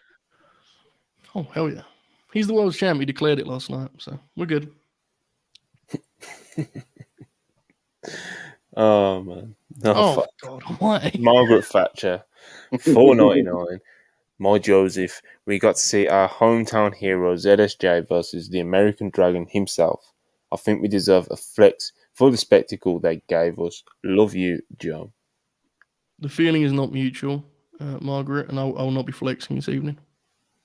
Oh, hell yeah. He's the world champ. He declared it last night, so we're good. Oh man. No, fuck. God, why? Margaret Thatcher, $4.99. My Joseph, we got to see our hometown hero ZSJ versus the American Dragon himself. I think we deserve a flex for the spectacle they gave us. Love you, Joe. The feeling is not mutual, Margaret, and I will not be flexing this evening.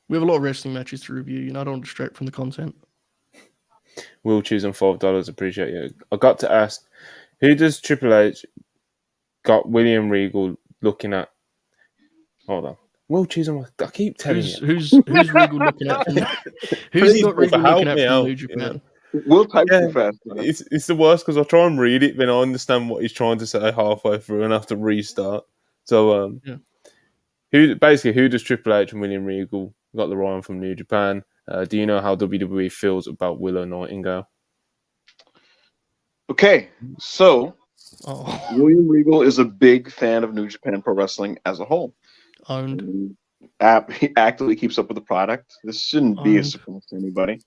We have a lot of wrestling matches to review. You know, I don't want to distract from the content. Will choose on $5. Appreciate you. I got to ask, who does Triple H got William Regal looking at? Hold on. Will Chisholm, I keep telling you. Who's Regal looking at? Who's got Regal looking at from New Japan? Will type too fast. It's the worst because I try and read it, then I understand what he's trying to say halfway through and have to restart. So, who does Triple H and William Regal got the Ryan from New Japan? Do you know how WWE feels about Willow Nightingale? Okay, so William Regal is a big fan of New Japan Pro Wrestling as a whole. Owned. He actively keeps up with the product. This shouldn't be a surprise to anybody.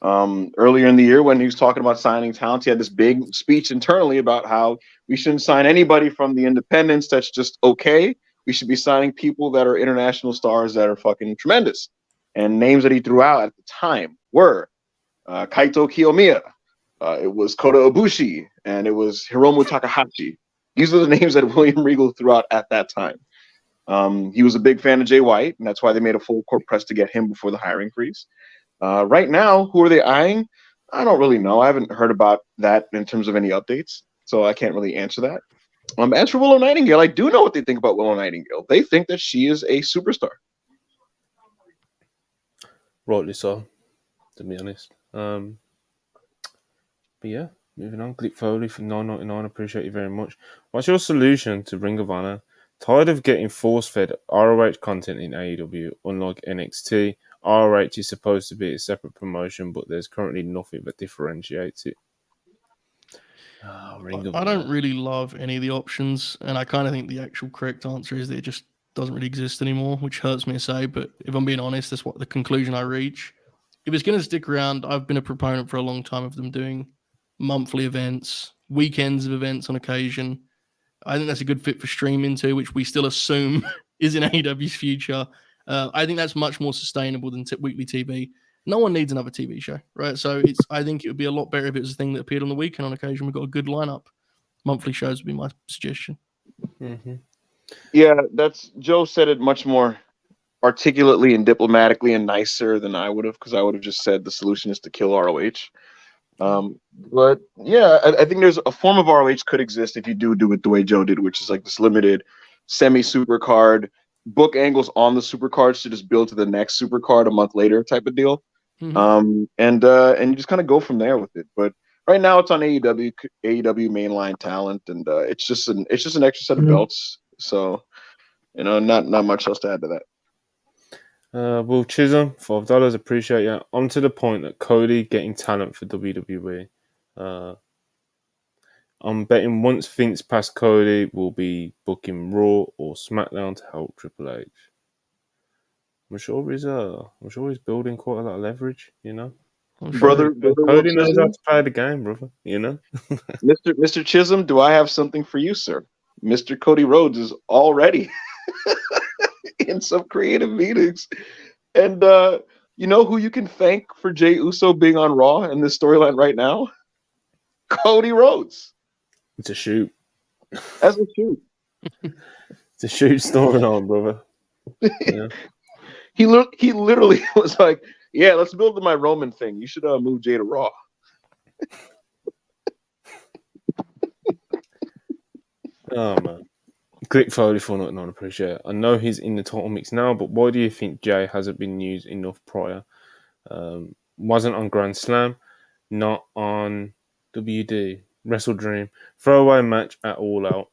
Earlier in the year, when he was talking about signing talent, he had this big speech internally about how we shouldn't sign anybody from the independents. That's just okay. We should be signing people that are international stars that are fucking tremendous. And names that he threw out at the time were Kaito Kiyomiya, it was Kota Ibushi, and it was Hiromu Takahashi. These are the names that William Regal threw out at that time. He was a big fan of Jay White, and that's why they made a full court press to get him before the hiring freeze. Right now, who are they eyeing? I don't really know. I haven't heard about that in terms of any updates, so I can't really answer that. As for Willow Nightingale, I do know what they think about Willow Nightingale. They think that she is a superstar. Rightly so, to be honest. But yeah, moving on. Click Foley for $9.99. Appreciate you very much. What's your solution to Ring of Honor? Tired of getting force-fed ROH content in AEW, unlike NXT. ROH is supposed to be a separate promotion, but there's currently nothing that differentiates it. I don't really love any of the options, and I kind of think the actual correct answer is that it just doesn't really exist anymore, which hurts me to say, but if I'm being honest, that's what the conclusion I reach. If it's going to stick around, I've been a proponent for a long time of them doing monthly events, weekends of events on occasion. I think that's a good fit for streaming too, which we still assume is in AEW's future. I think that's much more sustainable than weekly TV. No one needs another TV show, right? So I think it would be a lot better if it was a thing that appeared on the weekend on occasion. We've got a good lineup. Monthly shows would be my suggestion. Mm-hmm. Yeah, Joe said it much more articulately and diplomatically and nicer than I would have, because I would have just said the solution is to kill ROH. But yeah, I think there's a form of ROH could exist if you do it the way Joe did, which is like this limited semi-super card, book angles on the super cards to just build to the next super card a month later type of deal. Mm-hmm. And you just kind of go from there with it. But right now it's on AEW mainline talent, and it's just an extra set of belts. So, not much else to add to that. Will Chisholm, $5. Appreciate you. On to the point that Cody getting talent for WWE. I'm betting once Vince past Cody, we'll be booking Raw or SmackDown to help Triple H. I'm sure he's building quite a lot of leverage, Brother Cody knows how to play the game, brother, Mr. Chisholm, do I have something for you, sir? Mr. Cody Rhodes is already in some creative meetings. And you know who you can thank for Jey Uso being on Raw in this storyline right now? Cody Rhodes. It's a shoot. That's a shoot. It's a shoot storyline, brother. Yeah. He literally was like, Yeah, let's build my Roman thing. You should move Jay to Raw. Oh man. Click Foley for not appreciate it. I know he's in the title mix now, but why do you think Jay hasn't been used enough prior? Wasn't on Grand Slam, not on WD, WrestleDream, throwaway match at All Out.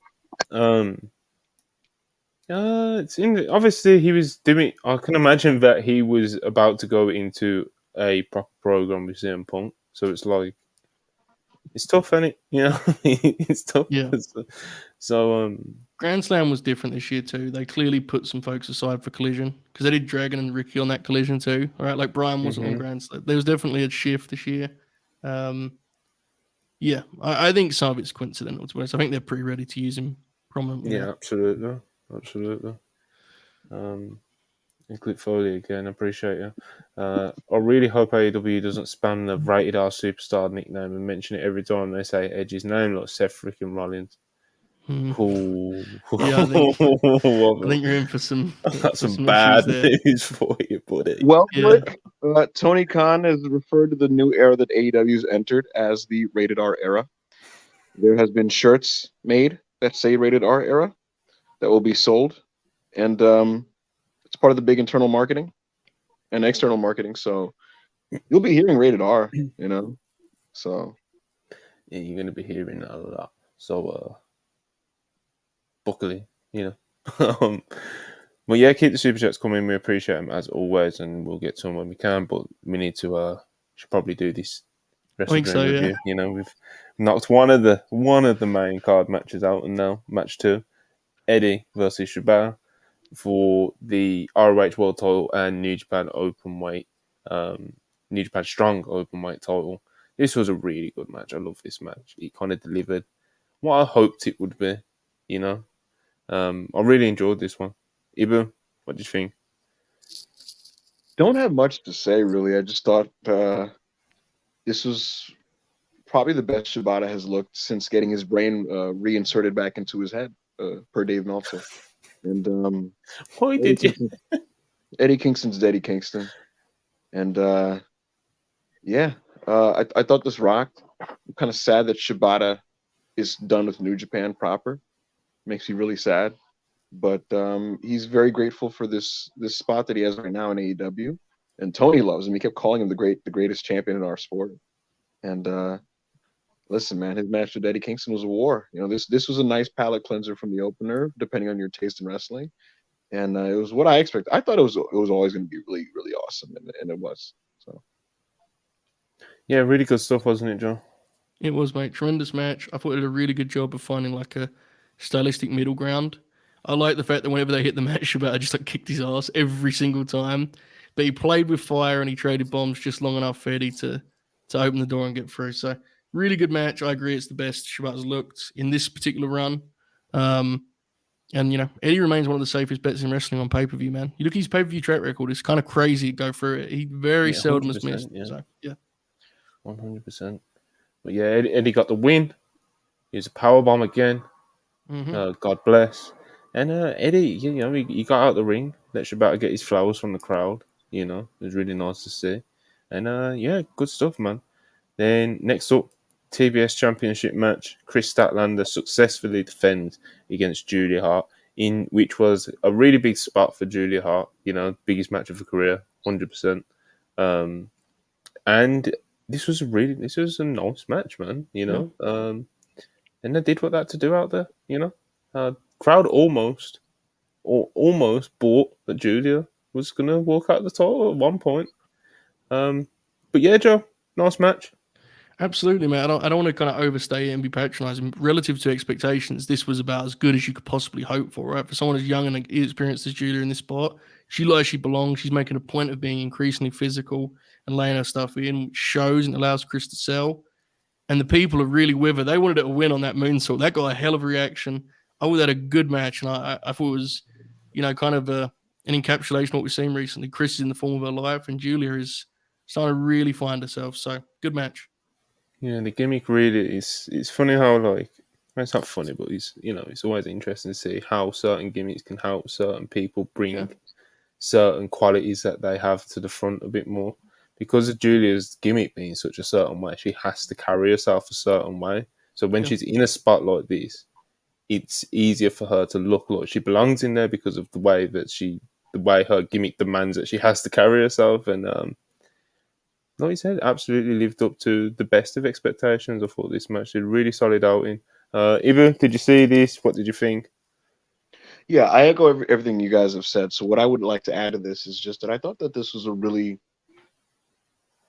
Obviously he was doing. I can imagine that he was about to go into a proper program with CM Punk, so it's like it's tough, isn't it? You know, it's tough. Yeah. So Grand Slam was different this year too. They clearly put some folks aside for Collision because they did Dragon and Ricky on that Collision too. All right, like Brian wasn't on Grand Slam. There was definitely a shift this year. Yeah, I think some of it's coincidental to us. I think they're pretty ready to use him prominently. yeah, absolutely. And Click Foley again, I appreciate you. I really hope AEW doesn't spam the rated R superstar nickname and mention it every time they say Edge's name, like Seth freaking Rollins. Cool. Yeah, I think you're in for some. I've got some issues bad there. news for you, buddy. Well, Yeah. Rick, Tony Khan has referred to the new era that AEW's entered as the rated R era. There has been shirts made that say rated R era that will be sold, and it's part of the big internal marketing and external marketing. So you'll be hearing rated R, you know. So Yeah, you're going to be hearing that a lot. So, buckle, you know. But yeah, keep the super chats coming. We appreciate them as always, and we'll get to them when we can. But we need to should probably do this WrestleDream review. Yeah. You know, we've knocked one of the main card matches out, and now match 2, Eddie versus Shibata for the ROH World Title and New Japan Openweight, New Japan Strong Openweight title. This was a really good match. I love this match. It kind of delivered what I hoped it would be. You know, I really enjoyed this one. Ibu, what do you think? don't have much to say really. I just thought this was probably the best Shibata has looked since getting his brain reinserted back into his head, per Dave Meltzer. And Why did you? Eddie Kingston's Eddie Kingston, and yeah, I thought this rocked. I'm kind of sad that Shibata is done with New Japan proper. Makes me really sad, but he's very grateful for this spot that he has right now in AEW, and Tony loves him. He kept calling him the greatest champion in our sport. And listen, man, his match with Eddie Kingston was a war. You know, this was a nice palate cleanser from the opener, depending on your taste in wrestling. And it was what I expected. I thought it was always going to be really, really awesome, and it was. So Yeah, really good stuff, wasn't it, Joe? It was, mate. Tremendous match. I thought it did a really good job of finding like a stylistic middle ground. I like the fact that whenever they hit the match, Shibata just like kicked his ass every single time. But he played with fire and he traded bombs just long enough for Eddie to open the door and get through. So really good match. I agree it's the best Shibata's looked in this particular run. And, you know, Eddie remains one of the safest bets in wrestling on pay-per-view, man. You look at his pay-per-view track record, it's kind of crazy to go through it. He very seldom has missed. Yeah. So, yeah. 100%. But yeah, Eddie got the win. He was a powerbomb again. God bless. And Eddie, you know, he got out of the ring. Let Shibata get his flowers from the crowd. You know, it was really nice to see. And yeah, good stuff, man. Then next up, TBS Championship match. Chris Statlander successfully defends against Julia Hart, in which was a really big spot for Julia Hart. You know, biggest match of her career, 100%. And this was a nice match, man. You know, and they did what they had to do out there. You know, crowd almost bought that Julia was gonna walk out the title at one point. But yeah, Joe, nice match. Absolutely, man. I don't want to kind of overstay it and be patronizing. Relative to expectations, this was about as good as you could possibly hope for, right? For someone as young and experienced as Julia in this spot, she looks like she belongs. She's making a point of being increasingly physical and laying her stuff in, which shows and allows Chris to sell. And the people are really with her. They wanted her to win on that moonsault. That got a hell of a reaction. I thought that a good match, and I thought it was, you know, kind of an encapsulation of what we've seen recently. Chris is in the form of her life, and Julia is starting to really find herself. So, good match. Yeah, the gimmick really is. It's funny how like it's not funny, but it's always interesting to see how certain gimmicks can help certain people bring certain qualities that they have to the front a bit more. because of Julia's gimmick being such a certain way, she has to carry herself a certain way. So when she's in a spot like this, it's easier for her to look like she belongs in there because of the way her gimmick demands that she has to carry herself. And like you said, absolutely lived up to the best of expectations. I thought this match did really solid outing. Ibu, did you see this? What did you think? Yeah, I echo everything you guys have said. So what I would like to add to this is just that I thought that this was a really,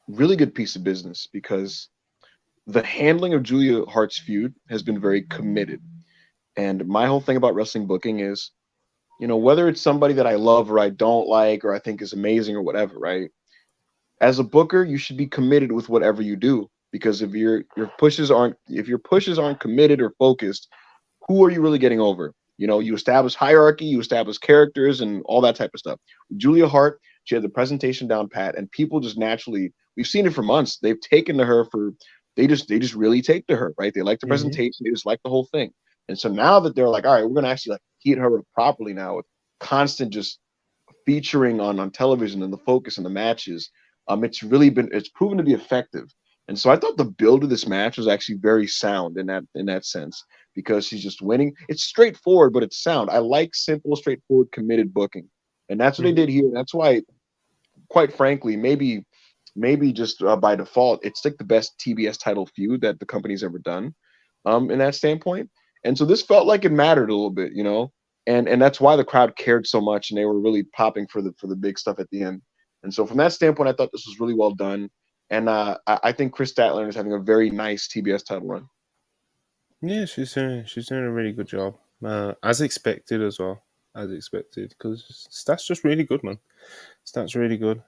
really good piece of business because the handling of Julia Hart's feud has been very committed. And my whole thing about wrestling booking is, whether it's somebody that I love or I don't like or I think is amazing or whatever, right? As a booker, you should be committed with whatever you do because if your pushes aren't committed or focused, who are you really getting over? You establish hierarchy, you establish characters, and all that type of stuff. Julia Hart, she had the presentation down pat, and people just naturally, we've seen it for months. They've taken to her they just really take to her, right? They like the presentation, they just like the whole thing. And so now that they're like, all right, we're gonna actually like heat her up properly now with constant just featuring on television and the focus and the matches, it's proven to be effective. And so I thought the build of this match was actually very sound in that sense because she's just winning. It's straightforward, but it's sound. I like simple, straightforward, committed booking, and that's what they did here. That's why, quite frankly, maybe just by default, it's like the best TBS title feud that the company's ever done, in that standpoint. And so this felt like it mattered a little bit, and that's why the crowd cared so much, and they were really popping for the big stuff at the end. And so from that standpoint, I thought this was really well done. And I think Chris Statler is having a very nice TBS title run. Yeah, she's doing a really good job, as expected as well, because Stat's just really good, man. Stat's really good.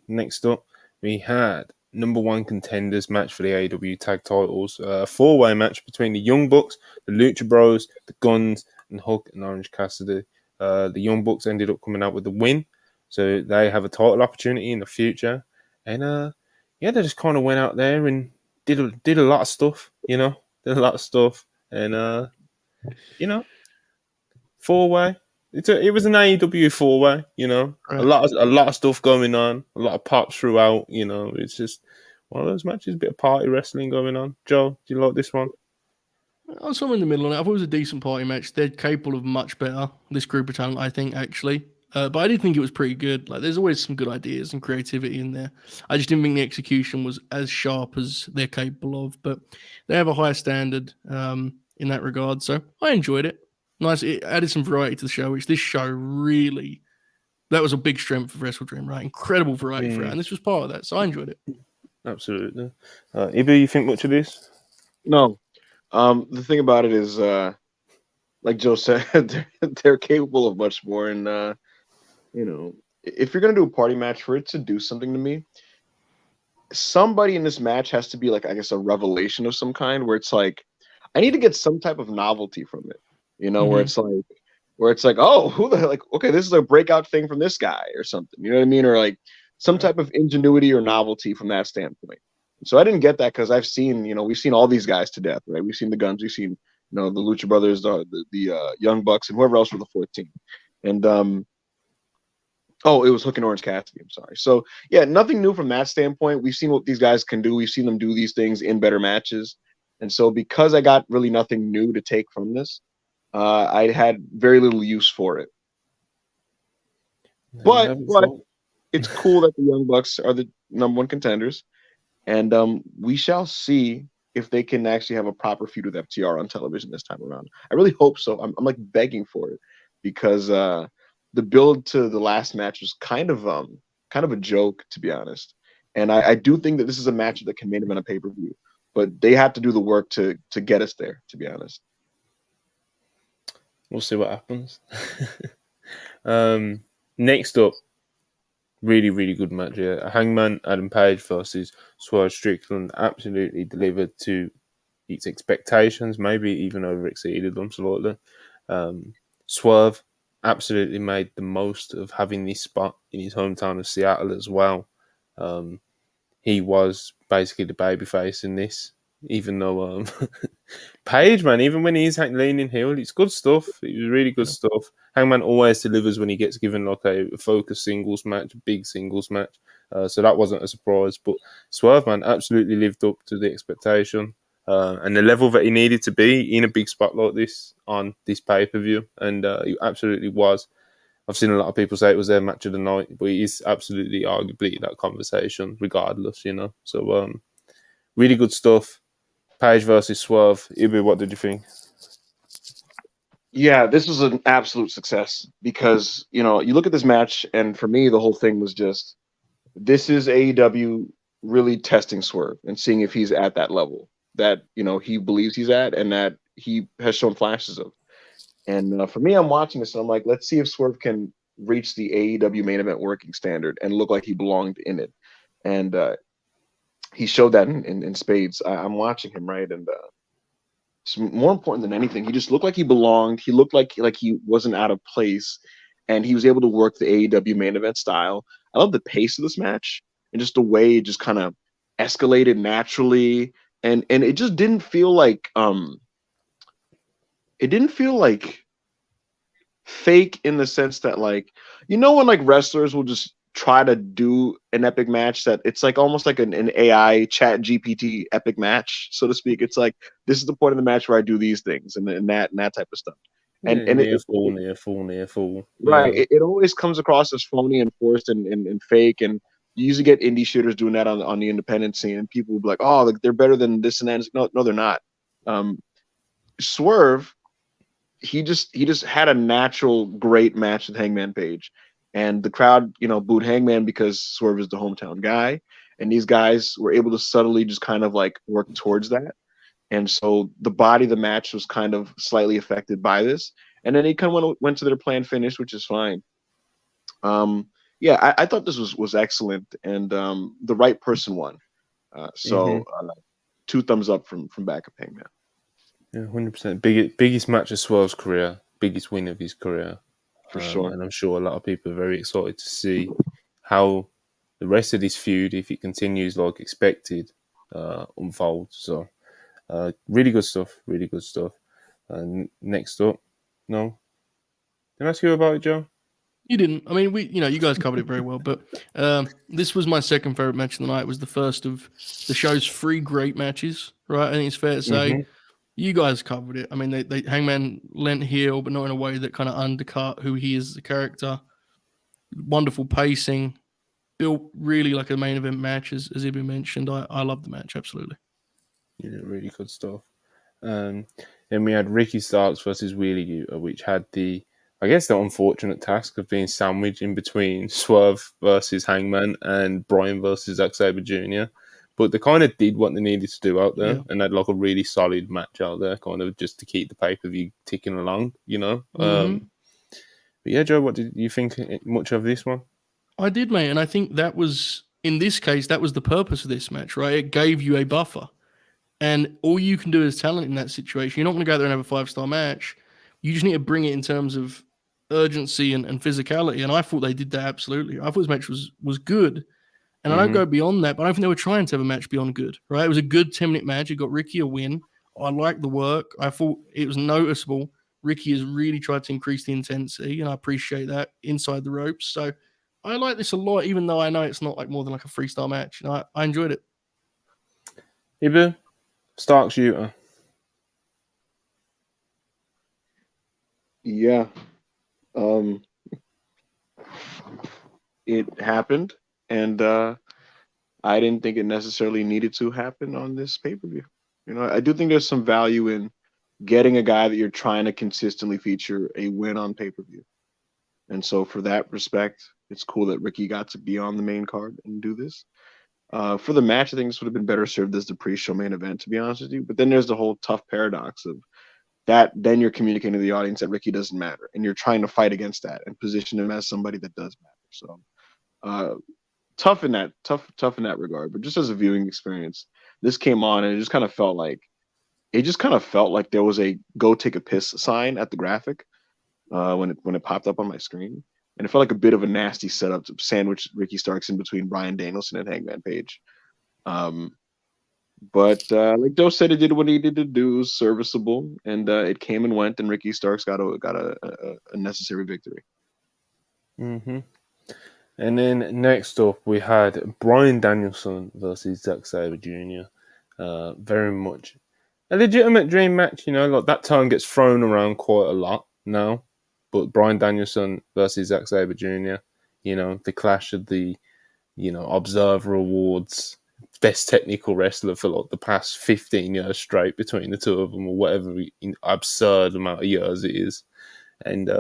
Next up, we had number one contenders match for the AEW tag titles, a four-way match between the Young Bucks, the Lucha Bros, the Guns, and Hook and Orange Cassidy. The Young Bucks ended up coming out with the win, so they have a title opportunity in the future. And they just kind of went out there and did a lot of stuff, did a lot of stuff, and four-way. It was an AEW four-way, right. a lot of stuff going on, a lot of pops throughout. It's just one of those matches, a bit of party wrestling going on. Joe, do you like this one? I was somewhere in the middle on it. I thought it was a decent party match. They're capable of much better, this group of talent, I think, actually. But I did think it was pretty good. Like, there's always some good ideas and creativity in there. I just didn't think the execution was as sharp as they're capable of. But they have a higher standard in that regard. So I enjoyed it. Nice. It added some variety to the show, which this show really, that was a big strength of WrestleDream, right? Incredible variety for it. And this was part of that. So I enjoyed it. Absolutely. Ibu, you think much of this? No. The thing about it is, like Joe said, they're capable of much more. And, if you're going to do a party match, for it to do something to me, somebody in this match has to be like, I guess, a revelation of some kind where it's like, I need to get some type of novelty from it, where it's like, oh, who the like, okay, this is a breakout thing from this guy or something, you know what I mean? Or like some type of ingenuity or novelty from that standpoint. So I didn't get that because we've seen all these guys to death, right? We've seen the Guns, we've seen, the Lucha Brothers, the Young Bucks, and whoever else were the 14. And it was Hook and Orange Cassidy. I'm sorry. So yeah, nothing new from that standpoint. We've seen what these guys can do. We've seen them do these things in better matches. And so because I got really nothing new to take from this, I had very little use for it. But it's cool that the Young Bucks are the number one contenders. And we shall see if they can actually have a proper feud with FTR on television this time around. I really hope so. I'm like begging for it because the build to the last match was kind of a joke, to be honest. And I do think that this is a match that can main event a pay-per-view, but they have to do the work to get us there, to be honest. We'll see what happens. Next up, really, really good match here. Hangman Adam Page versus Swerve Strickland absolutely delivered to its expectations, maybe even over-exceeded them slightly. Swerve absolutely made the most of having this spot in his hometown of Seattle as well. He was basically the babyface in this. even though Paige, man, even when he's leaning heel, it's good stuff. It was really good stuff. Hangman always delivers when he gets given like a focused singles match, a big singles match. So that wasn't a surprise. But Swerve, man, absolutely lived up to the expectation and the level that he needed to be in a big spot like this on this pay-per-view. And he absolutely was. I've seen a lot of people say it was their match of the night, but it is absolutely arguably that conversation, regardless, you know. So really good stuff. Paige versus Swerve. Ibu, what did you think? Yeah, this was an absolute success because, you look at this match, and for me, the whole thing was just, this is AEW really testing Swerve and seeing if he's at that level that, he believes he's at and that he has shown flashes of. And for me, I'm watching this and I'm like, let's see if Swerve can reach the AEW main event working standard and look like he belonged in it. And he showed that in spades. I'm watching him, right? And it's more important than anything, he just looked like he belonged. He looked like he wasn't out of place, and he was able to work the AEW main event style. I love the pace of this match and just the way it just kind of escalated naturally, and it just didn't feel like fake in the sense that, like, when like wrestlers will just try to do an epic match that it's like almost like an AI chat GPT epic match, so to speak. It's like, this is the point of the match where I do these things and that type of stuff. And Near full. Right. It always comes across as phony and forced and fake. And you usually get indie shooters doing that on the independent scene, and people will be like, oh, like, they're better than this and that. No, they're not. Swerve, he just had a natural great match with Hangman Page, and the crowd, booed Hangman because Swerve is the hometown guy, and these guys were able to subtly just kind of like work towards that, and so the body of the match was kind of slightly affected by this, and then he kind of went to their planned finish, which is fine. Yeah, I thought this was excellent, and the right person won. So 2 thumbs up from backup Hangman. Yeah, 100%. Biggest match of Swerve's career, biggest win of his career. For sure. And I'm sure a lot of people are very excited to see how the rest of this feud, if it continues like expected, unfolds. So, really good stuff. And next up, no? Did I ask you about it, Joe? You didn't. I mean, you guys covered it very well, but this was my second favorite match of the night. It was the first of the show's 3 great matches, right? I think it's fair to say. You guys covered it. I mean, they Hangman lent heel, but not in a way that kind of undercut who he is as a character. Wonderful pacing, built really like a main event match, as Ibu mentioned. I love the match, absolutely. Yeah, really good stuff. Then we had Ricky Starks versus Wheeler Yuta, which had the unfortunate task of being sandwiched in between Swerve versus Hangman and Bryan versus Zack Sabre Jr. But they kind of did what they needed to do out there, and had like a really solid match out there, kind of just to keep the pay-per-view ticking along, But yeah, Joe, what did you think much of this one? I did, mate, and I think that was, in this case, that was the purpose of this match, right? It gave you a buffer, and all you can do as talent in that situation, you're not going to go there and have a 5-star match. You just need to bring it in terms of urgency and physicality, and I thought they did that absolutely. I thought this match was good. And I don't go beyond that, but I don't think they were trying to have a match beyond good, right? It was a good 10-minute match. It got Ricky a win. I liked the work. I thought it was noticeable. Ricky has really tried to increase the intensity, and I appreciate that inside the ropes. So I like this a lot, even though I know it's not like more than like a 3-star match. I enjoyed it. Ibu, Starks Yuta. Yeah. It happened, and I didn't think it necessarily needed to happen on this pay-per-view. I do think there's some value in getting a guy that you're trying to consistently feature a win on pay-per-view. And so for that respect, it's cool that Ricky got to be on the main card and do this. For the match, I think this would have been better served as the pre-show main event, to be honest with you. But then there's the whole tough paradox of that, then you're communicating to the audience that Ricky doesn't matter, and you're trying to fight against that and position him as somebody that does matter. So tough in that regard. But just as a viewing experience, this came on and it just kind of felt like there was a go take a piss sign at the graphic when it popped up on my screen. And it felt like a bit of a nasty setup to sandwich Ricky Starks in between Bryan Danielson and Hangman Page. But like Joe said, it did what it needed to do. It was serviceable, and it came and went. And Ricky Starks got a necessary victory. Mm-hmm. And then next up, we had Bryan Danielson versus Zack Sabre Jr. Very much a legitimate dream match, like that term gets thrown around quite a lot now. But Bryan Danielson versus Zack Sabre Jr., the clash of the, Observer Awards, best technical wrestler for like the past 15 years straight between the two of them, or whatever absurd amount of years it is. And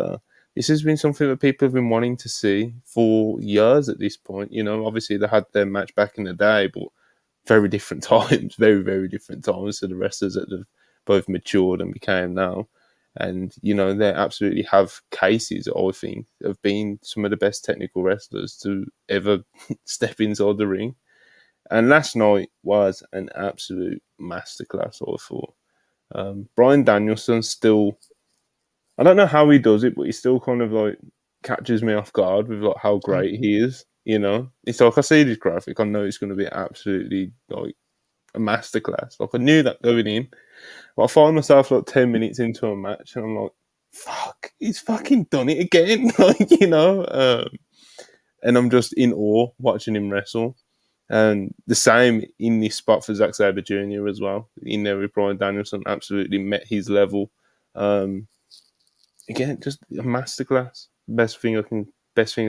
this has been something that people have been wanting to see for years at this point. Obviously they had their match back in the day, but very different times, very, very different times to the wrestlers that have both matured and became now. And, they absolutely have cases, I think, of being some of the best technical wrestlers to ever step inside the ring. And last night was an absolute masterclass, I thought. Bryan Danielson still, I don't know how he does it, but he still kind of like catches me off guard with like how great he is. It's like I see this graphic, I know it's going to be absolutely like a masterclass. Like I knew that going in, but I find myself like 10 minutes into a match, and I'm like, "Fuck, he's fucking done it again!" And I'm just in awe watching him wrestle. And the same in this spot for Zack Sabre Jr. as well. In there with Bryan Danielson, absolutely met his level. Again, just a masterclass. Best thing I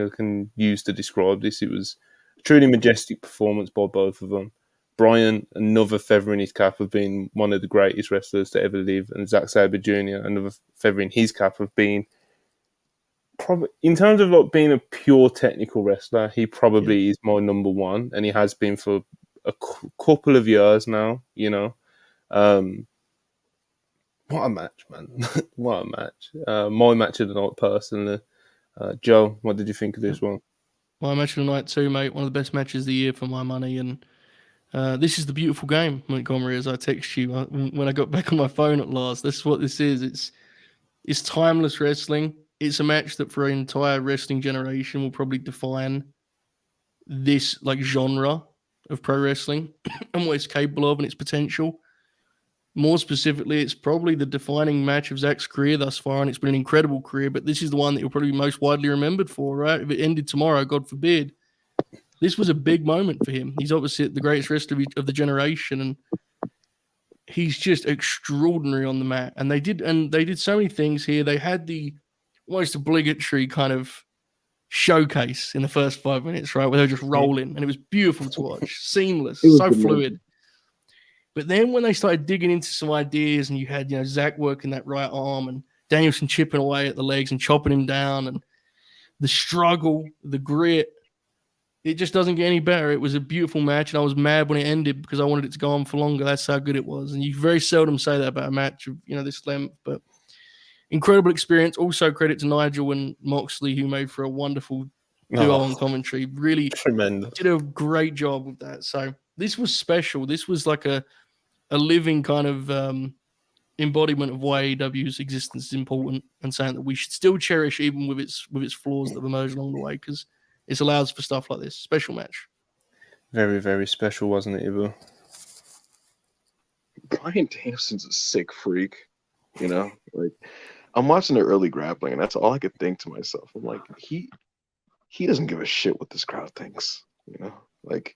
can use to describe this. It was a truly majestic performance by both of them. Bryan, another feather in his cap of being one of the greatest wrestlers to ever live, and Zack Sabre Jr., another feather in his cap of being probably, in terms of like being a pure technical wrestler, he probably is my number one, and he has been for a couple of years now. What a match, man! What a match! My match of the night, personally. Joe, what did you think of this one? My match of the night too, mate. One of the best matches of the year for my money, and this is the beautiful game, Montgomery. As I text you when I got back on my phone at last, this is what this is. It's timeless wrestling. It's a match that for an entire wrestling generation will probably define this like genre of pro wrestling and what it's capable of and its potential. More specifically, it's probably the defining match of Zach's career thus far, and it's been an incredible career. But this is the one that you'll probably be most widely remembered for, right? If it ended tomorrow, God forbid, this was a big moment for him. He's obviously the greatest wrestler of the generation, and he's just extraordinary on the mat. And they did so many things here. They had the almost obligatory kind of showcase in the first 5 minutes, right, where they were just rolling, and it was beautiful to watch, seamless, so fluid. But then when they started digging into some ideas, and you had Zach working that right arm, and Danielson chipping away at the legs and chopping him down, and the struggle, the grit, it just doesn't get any better. It was a beautiful match, and I was mad when it ended because I wanted it to go on for longer. That's how good it was. And you very seldom say that about a match of this length, but incredible experience. Also credit to Nigel and Moxley, who made for a wonderful duo on commentary. Really Tremendous. Did a great job with that. So this was special. This was like a living kind of embodiment of why AEW's existence is important, and saying that we should still cherish even with its flaws that have emerged along the way, because it allows for stuff like this. Special match. Very, very special, wasn't it, Ibu? Bryan Danielson's a sick freak. Like I'm watching the early grappling, and that's all I could think to myself. I'm like, he doesn't give a shit what this crowd thinks. Like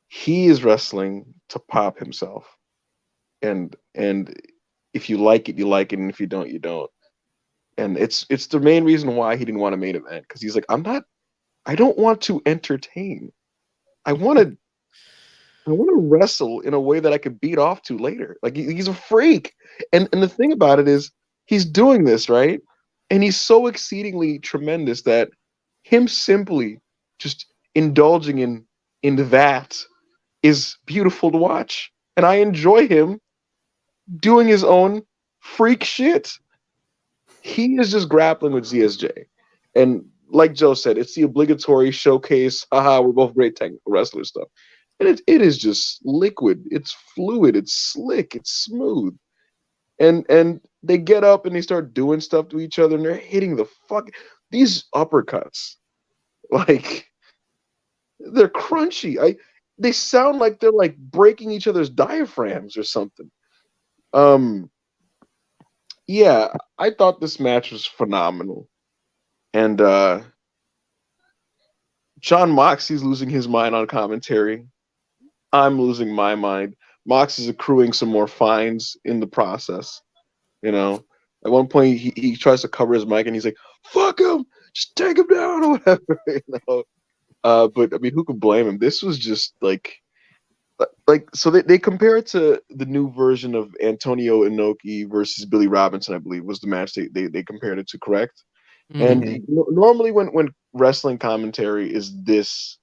he is wrestling to pop himself, and if you like it, you like it, and if you don't, you don't. And it's the main reason why he didn't want a main event, because he's like, I don't want to entertain. I want to wrestle in a way that I could beat off to later. Like he's a freak. And the thing about it is he's doing this, right? And he's so exceedingly tremendous that him simply just indulging in that is beautiful to watch. And I enjoy him doing his own freak shit. He is just grappling with ZSJ. And like Joe said, it's the obligatory showcase. Haha, we're both great technical wrestlers stuff. And it is just liquid. It's fluid. It's slick. It's smooth. And they get up and they start doing stuff to each other, and they're hitting these uppercuts. Like, they're crunchy. they sound like they're like breaking each other's diaphragms or something. Yeah, I thought this match was phenomenal. And John Moxley's losing his mind on commentary. I'm losing my mind. Mox is accruing some more fines in the process. You know, at one point he tries to cover his mic and he's like, "Fuck him, just take him down" or whatever. But I mean, who could blame him? This was just like so they compare it to the new version of Antonio Inoki versus Billy Robinson, I believe, was the match they compared it to, correct? And normally when wrestling commentary is this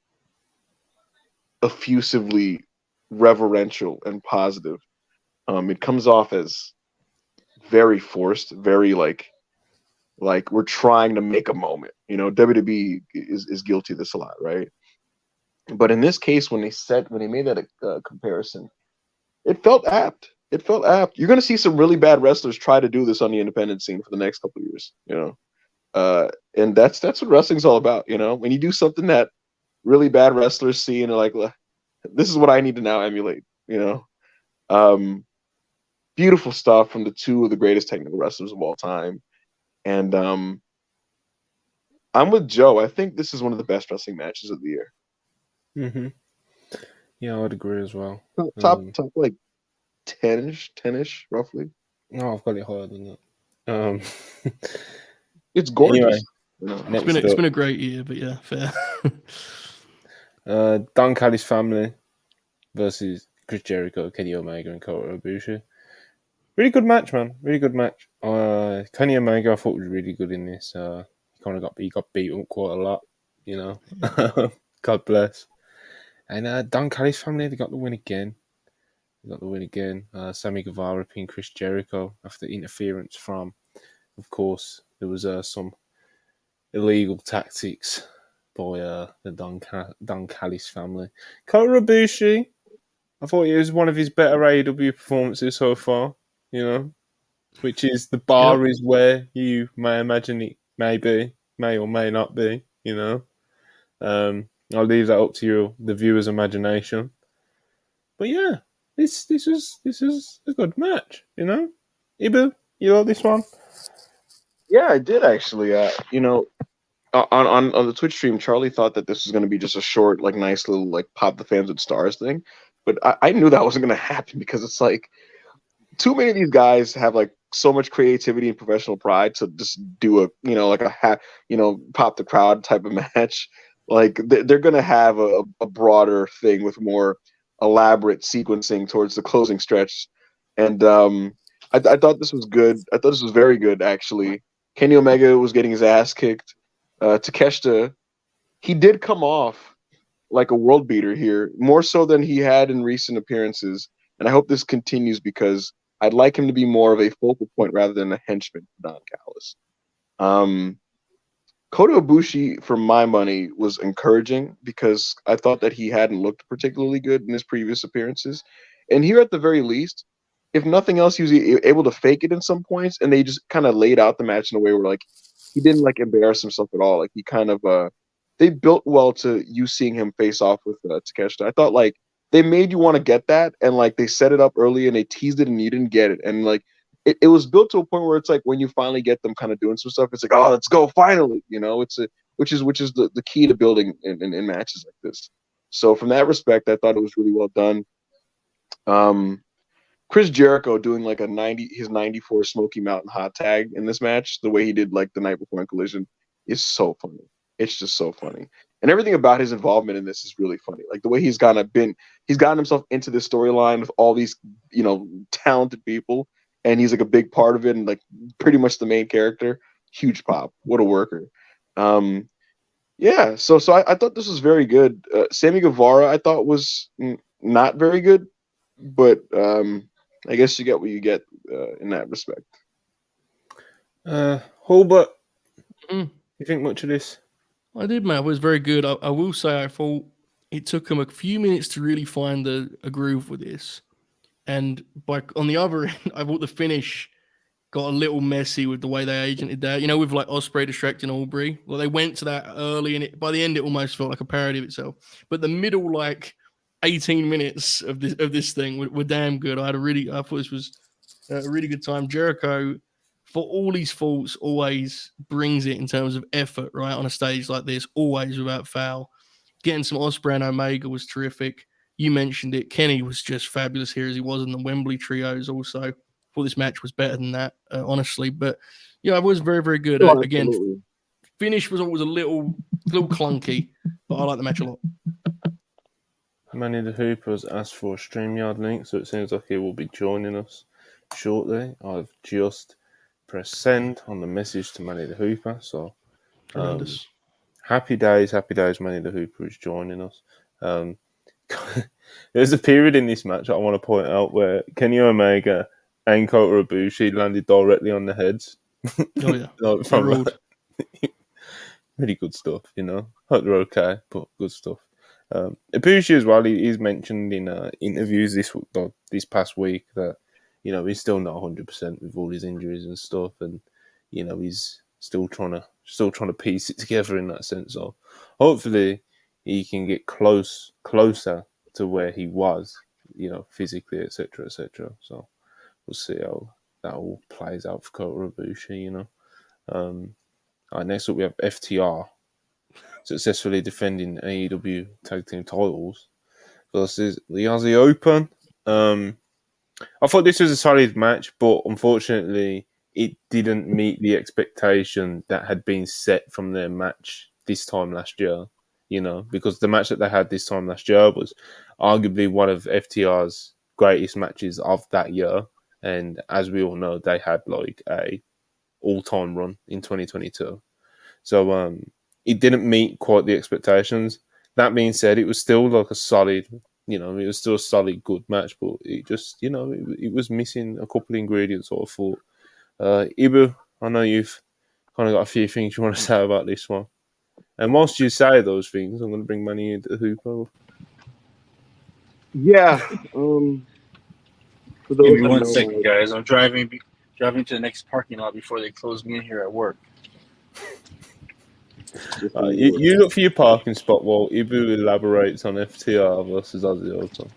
effusively reverential and positive, it comes off as very forced, very like we're trying to make a moment. WWE is guilty of this a lot, right? But in this case, when they made that comparison, it felt apt. It felt apt. You're going to see some really bad wrestlers try to do this on the independent scene for the next couple of years, and that's what wrestling's all about. When you do something that really bad wrestlers see and they're like, this is what I need to now emulate. Beautiful stuff from the two of the greatest technical wrestlers of all time, and I'm with Joe. I think this is one of the best wrestling matches of the year. Yeah, I would agree as well. Top like 10-ish, roughly. No, I've got it higher than that. It's gorgeous. Anyway, it's been a great year, but yeah, fair. Don Callis family versus Chris Jericho, Kenny Omega, and Kota Ibushi. Really good match, man. Really good match. Kenny Omega, I thought was really good in this. He got beat up quite a lot, God bless. And Don Callis family, they got the win again. Sammy Guevara pinned Chris Jericho after interference from, of course, there was some illegal tactics by the Don Callis family. Kota Ibushi, I thought it was one of his better AEW performances so far, which is the bar is where you may imagine it may or may not be, I'll leave that up to the viewer's imagination. But yeah, this is a good match, Ibu, you like this one? Yeah, I did actually. On the Twitch stream, Charlie thought that this was going to be just a short, like, nice little, like, pop the fans with stars thing, but I knew that wasn't going to happen because it's like too many of these guys have like so much creativity and professional pride to just do pop the crowd type of match. Like they're going to have a broader thing with more elaborate sequencing towards the closing stretch, and I thought this was good. I thought this was very good actually. Kenny Omega was getting his ass kicked. Takeshita, he did come off like a world beater here, more so than he had in recent appearances. And I hope this continues because I'd like him to be more of a focal point rather than a henchman for Don Callis. Kota Ibushi, for my money, was encouraging because I thought that he hadn't looked particularly good in his previous appearances. And here, at the very least, if nothing else, he was able to fake it in some points, and they just kind of laid out the match in a way where, like, he didn't, like, embarrass himself at all. Like, he kind of, they built well to you seeing him face off with Takeshita. I thought, like, they made you want to get that, and, like, they set it up early, and they teased it, and you didn't get it. And, like, it was built to a point where it's like when you finally get them kind of doing some stuff, it's like, oh, let's go, finally. Which is the key to building in matches like this. So from that respect, I thought it was really well done. Chris Jericho doing like his 94 Smoky Mountain hot tag in this match, the way he did like the night before in Collision, is so funny. It's just so funny. And everything about his involvement in this is really funny. Like the way he's gotten himself into this storyline with all these, talented people, and he's like a big part of it and like pretty much the main character. Huge pop. What a worker. Yeah, so I thought this was very good. Sammy Guevara I thought was not very good, but I guess you get what you get in that respect. Hulbert, you think much of this? I did, man. It was very good. I will say I thought it took him a few minutes to really find a groove with this. And on the other end, I thought the finish got a little messy with the way they agented that. With like Ospreay distracting Aubrey. Well, they went to that early, and by the end, it almost felt like a parody of itself. But the middle, like 18 minutes of this thing were damn good. I thought this was a really good time. Jericho, for all his faults, always brings it in terms of effort, right? On a stage like this, always without foul. Getting some Ospreay and Omega was terrific. You mentioned it. Kenny was just fabulous here as he was in the Wembley trios also. Thought this match was better than that, honestly. But, yeah, it was very, very good. Oh, Again, absolutely. finish was always a little clunky, but I like the match a lot. Manny the Hooper has asked for a StreamYard link, so it seems like he will be joining us shortly. I've just pressed send on the message to Manny the Hooper, so Tremendous. happy days, Manny the Hooper is joining us. There's a period in this match I want to point out where Kenny Omega and Kota Ibushi landed directly on the heads. Oh, yeah. Like, from really good stuff, you know. Hope they're okay, but good stuff. Ibushi as well, he's mentioned in interviews this past week that, you know, he's still not 100% with all his injuries and stuff, and, you know, he's still trying to piece it together in that sense. So hopefully he can get closer to where he was, you know, physically, etc., etc. So we'll see how that all plays out for Kota Ibushi, you know. All right, next up we have FTR successfully defending AEW tag team titles versus the Aussie Open. I thought this was a solid match, but unfortunately it didn't meet the expectation that had been set from their match this time last year, you know, because the match that they had this time last year was arguably one of FTR's greatest matches of that year. And as we all know, they had like a all-time run in 2022. So it didn't meet quite the expectations. That being said, it was still like a solid, you know, it was still a solid, good match, but it just, you know, it was missing a couple of ingredients, I thought. Ibu, I know you've kind of got a few things you want to say about this one. And whilst you say those things, I'm going to bring Manny into the hoop. Yeah. For those Give me who one know, second, guys. I'm driving to the next parking lot before they close me in here at work. You look for your parking spot while Ibu elaborates on FTR versus Aussie Open.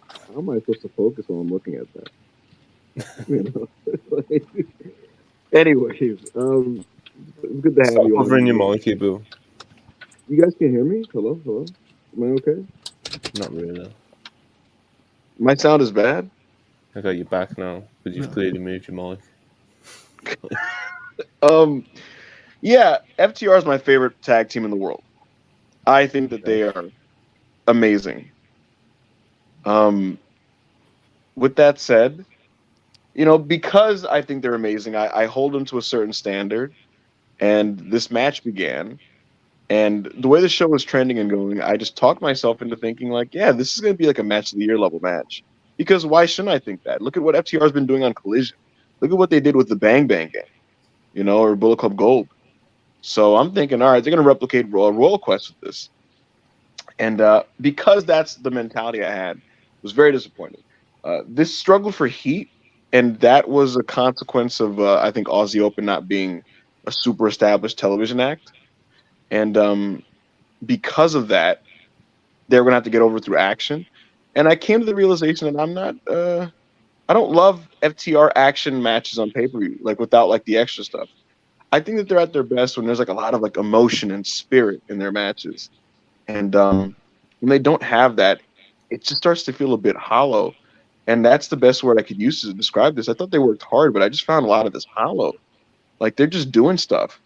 How am I supposed to focus while I'm looking at that? You know? Anyways, it's good to have Stop you on. covering your mic, Ibu. You guys can hear me? Hello? Am I okay? Not really. My sound is bad? I got you back now, because you've clearly moved your mic. Yeah, FTR is my favorite tag team in the world. I think that they are amazing. With that said, you know, because I think they're amazing, I hold them to a certain standard. And this match began, and the way the show was trending and going, I just talked myself into thinking, like, yeah, this is going to be like a match of the year level match. Because why shouldn't I think that? Look at what FTR has been doing on Collision. Look at what they did with the Bang Bang Gang, you know, or Bullet Club Gold. So I'm thinking, all right, they're going to replicate Royal Quest with this. And because that's the mentality I had, it was very disappointing. This struggle for heat, and that was a consequence of, I think, Aussie Open not being a super established television act. And because of that, they're going to have to get over through action. And I came to the realization that I'm not, I don't love FTR action matches on pay-per-view, like without like the extra stuff. I think that they're at their best when there's like a lot of like emotion and spirit in their matches. And when they don't have that, it just starts to feel a bit hollow. And that's the best word I could use to describe this. I thought they worked hard, but I just found a lot of this hollow. Like they're just doing stuff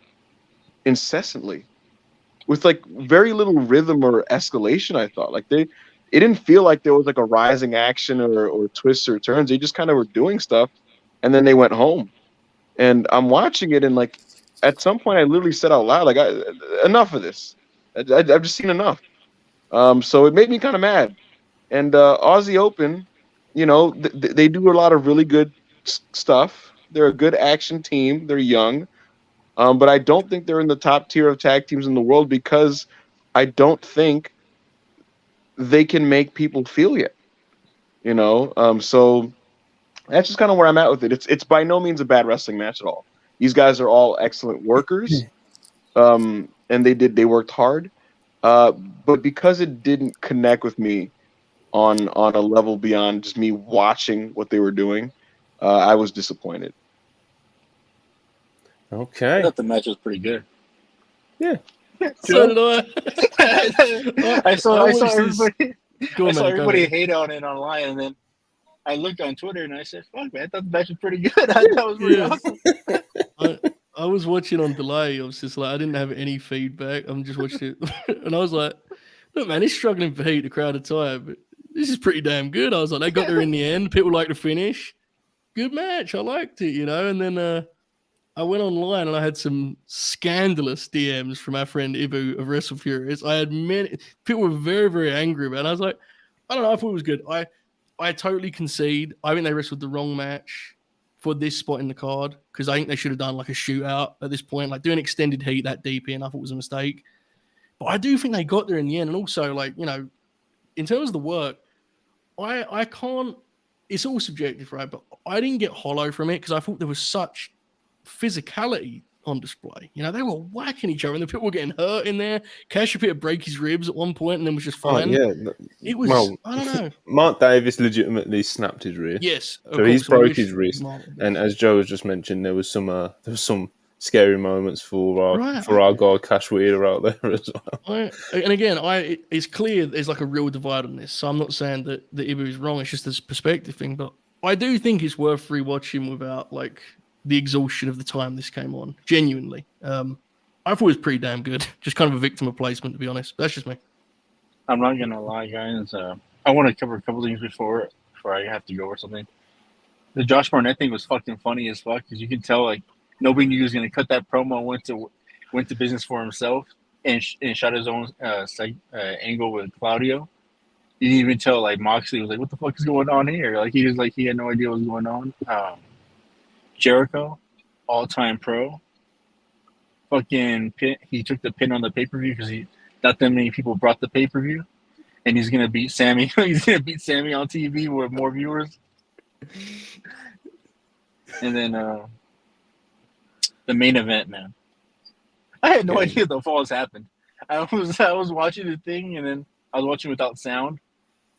incessantly with like very little rhythm or escalation. I thought like it didn't feel like there was like a rising action or twists or turns. They just kind of were doing stuff and then they went home. And I'm watching it, and like at some point I literally said out loud, like, enough of this. I've just seen enough. So it made me kind of mad. And Aussie Open, you know, they do a lot of really good stuff. They're a good action team. They're young. But I don't think they're in the top tier of tag teams in the world because I don't think they can make people feel yet. You know, so that's just kind of where I'm at with it. It's by no means a bad wrestling match at all. These guys are all excellent workers, and they worked hard. But because it didn't connect with me on a level beyond just me watching what they were doing, I was disappointed. I Okay. thought the match was pretty good. Yeah. So did I. I saw watched this- everybody. Go I on, saw man, go everybody ahead. hate on it online, and then I looked on Twitter and I said, "Fuck, man, I thought the match was pretty good. I thought it was pretty awesome." I was watching on delay. I was just like, I didn't have any feedback. I'm just watching it, and I was like, "Look, man, he's struggling for heat. The crowd are tired, but this is pretty damn good." I was like, "They got there in the end. People like the finish. Good match. I liked it, you know." And then I went online and I had some scandalous DMs from our friend Ibu of WrestlePurists. I had many people were very, very angry about it. I was like, I don't know, I thought it was good. I totally concede. I think they wrestled the wrong match for this spot in the card because I think they should have done like a shootout at this point. Like doing extended heat that deep in, I thought was a mistake. But I do think they got there in the end. And also, like, you know, in terms of the work, I can't, it's all subjective, right? But I didn't get hollow from it because I thought there was such physicality on display. You know, they were whacking each other and the people were getting hurt in there. Cash appeared to break his ribs at one point and then was just fine. Yeah. It was, Well, I don't know. Mark Davis legitimately snapped his wrist. Yes. So he's broke his wrist. And as Joe has just mentioned, there was some scary moments for our guy Cash Wheeler out there as well. It's clear there's like a real divide on this. So I'm not saying that Ibu is wrong. It's just this perspective thing. But I do think it's worth rewatching without like the exhaustion of the time this came on. Genuinely. I thought it was pretty damn good. Just kind of a victim of placement, to be honest. That's just me. I'm not gonna lie, guys. I want to cover a couple things before I have to go or something. The Josh Barnett thing was fucking funny as fuck because you can tell like nobody knew he was gonna cut that promo. Went to business for himself and shot his own angle with Claudio. You didn't even tell like Moxley was like, "What the fuck is going on here?" Like he had no idea what was going on. Jericho, all-time pro. Fucking pin. He took the pin on the pay-per-view because not that many people brought the pay-per-view, and he's gonna beat Sammy. He's gonna beat Sammy on TV with more viewers. And then the main event, man. I had no idea the falls happened. I was watching the thing, and then I was watching without sound.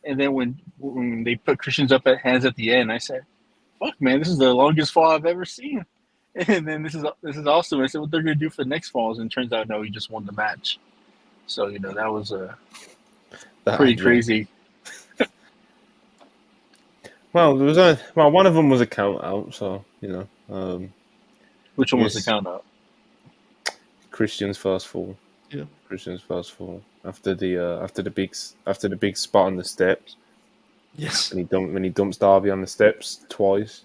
And then when they put Christian's up at hands at the end, I said, "Fuck, man, this is the longest fall I've ever seen." And then this is awesome. I said, "What they're gonna do for the next falls?" And it turns out, no, he just won the match. So you know that was pretty crazy. Well, there was one of them was a count out, so you know. Which one was the count out? Christian's first fall. Yeah. Christian's first fall after the big spot on the steps. Yes. When he dumps Darby on the steps twice.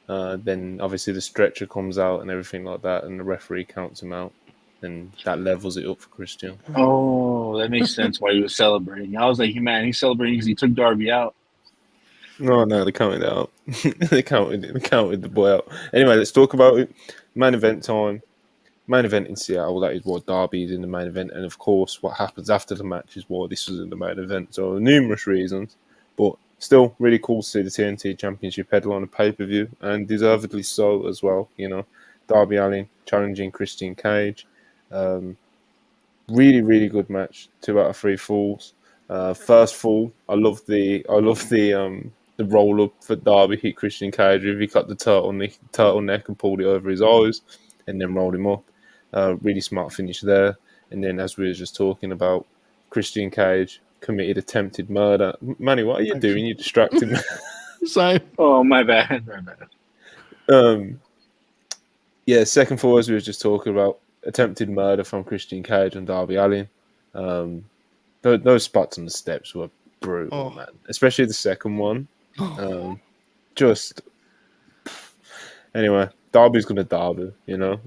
Then obviously the stretcher comes out and everything like that, and the referee counts him out, and that levels it up for Christian. Oh, that makes sense why he was celebrating. I was like, man, he's celebrating because he took Darby out. No, they counted it out. they counted the boy out. Anyway, let's talk about it. Main event time. Main event in Seattle. That is why Darby is in the main event, and of course, what happens after the match is why this was in the main event. So numerous reasons, but still really cool to see the TNT Championship headline a pay-per-view, and deservedly so as well. You know, Darby Allin challenging Christian Cage. Really, really good match. 2 out of 3 falls. First fall, I love the roll up for Darby hit Christian Cage. He cut the turtleneck and pulled it over his eyes, and then rolled him up. Really smart finish there. And then, as we were just talking about, Christian Cage committed attempted murder. Manny, what are you doing? You're distracting me. Oh, my bad. Yeah, second fall, as we were just talking about, attempted murder from Christian Cage and Darby Allin. Those spots on the steps were brutal, man. Especially the second one. Anyway, Darby's gonna Darby, you know.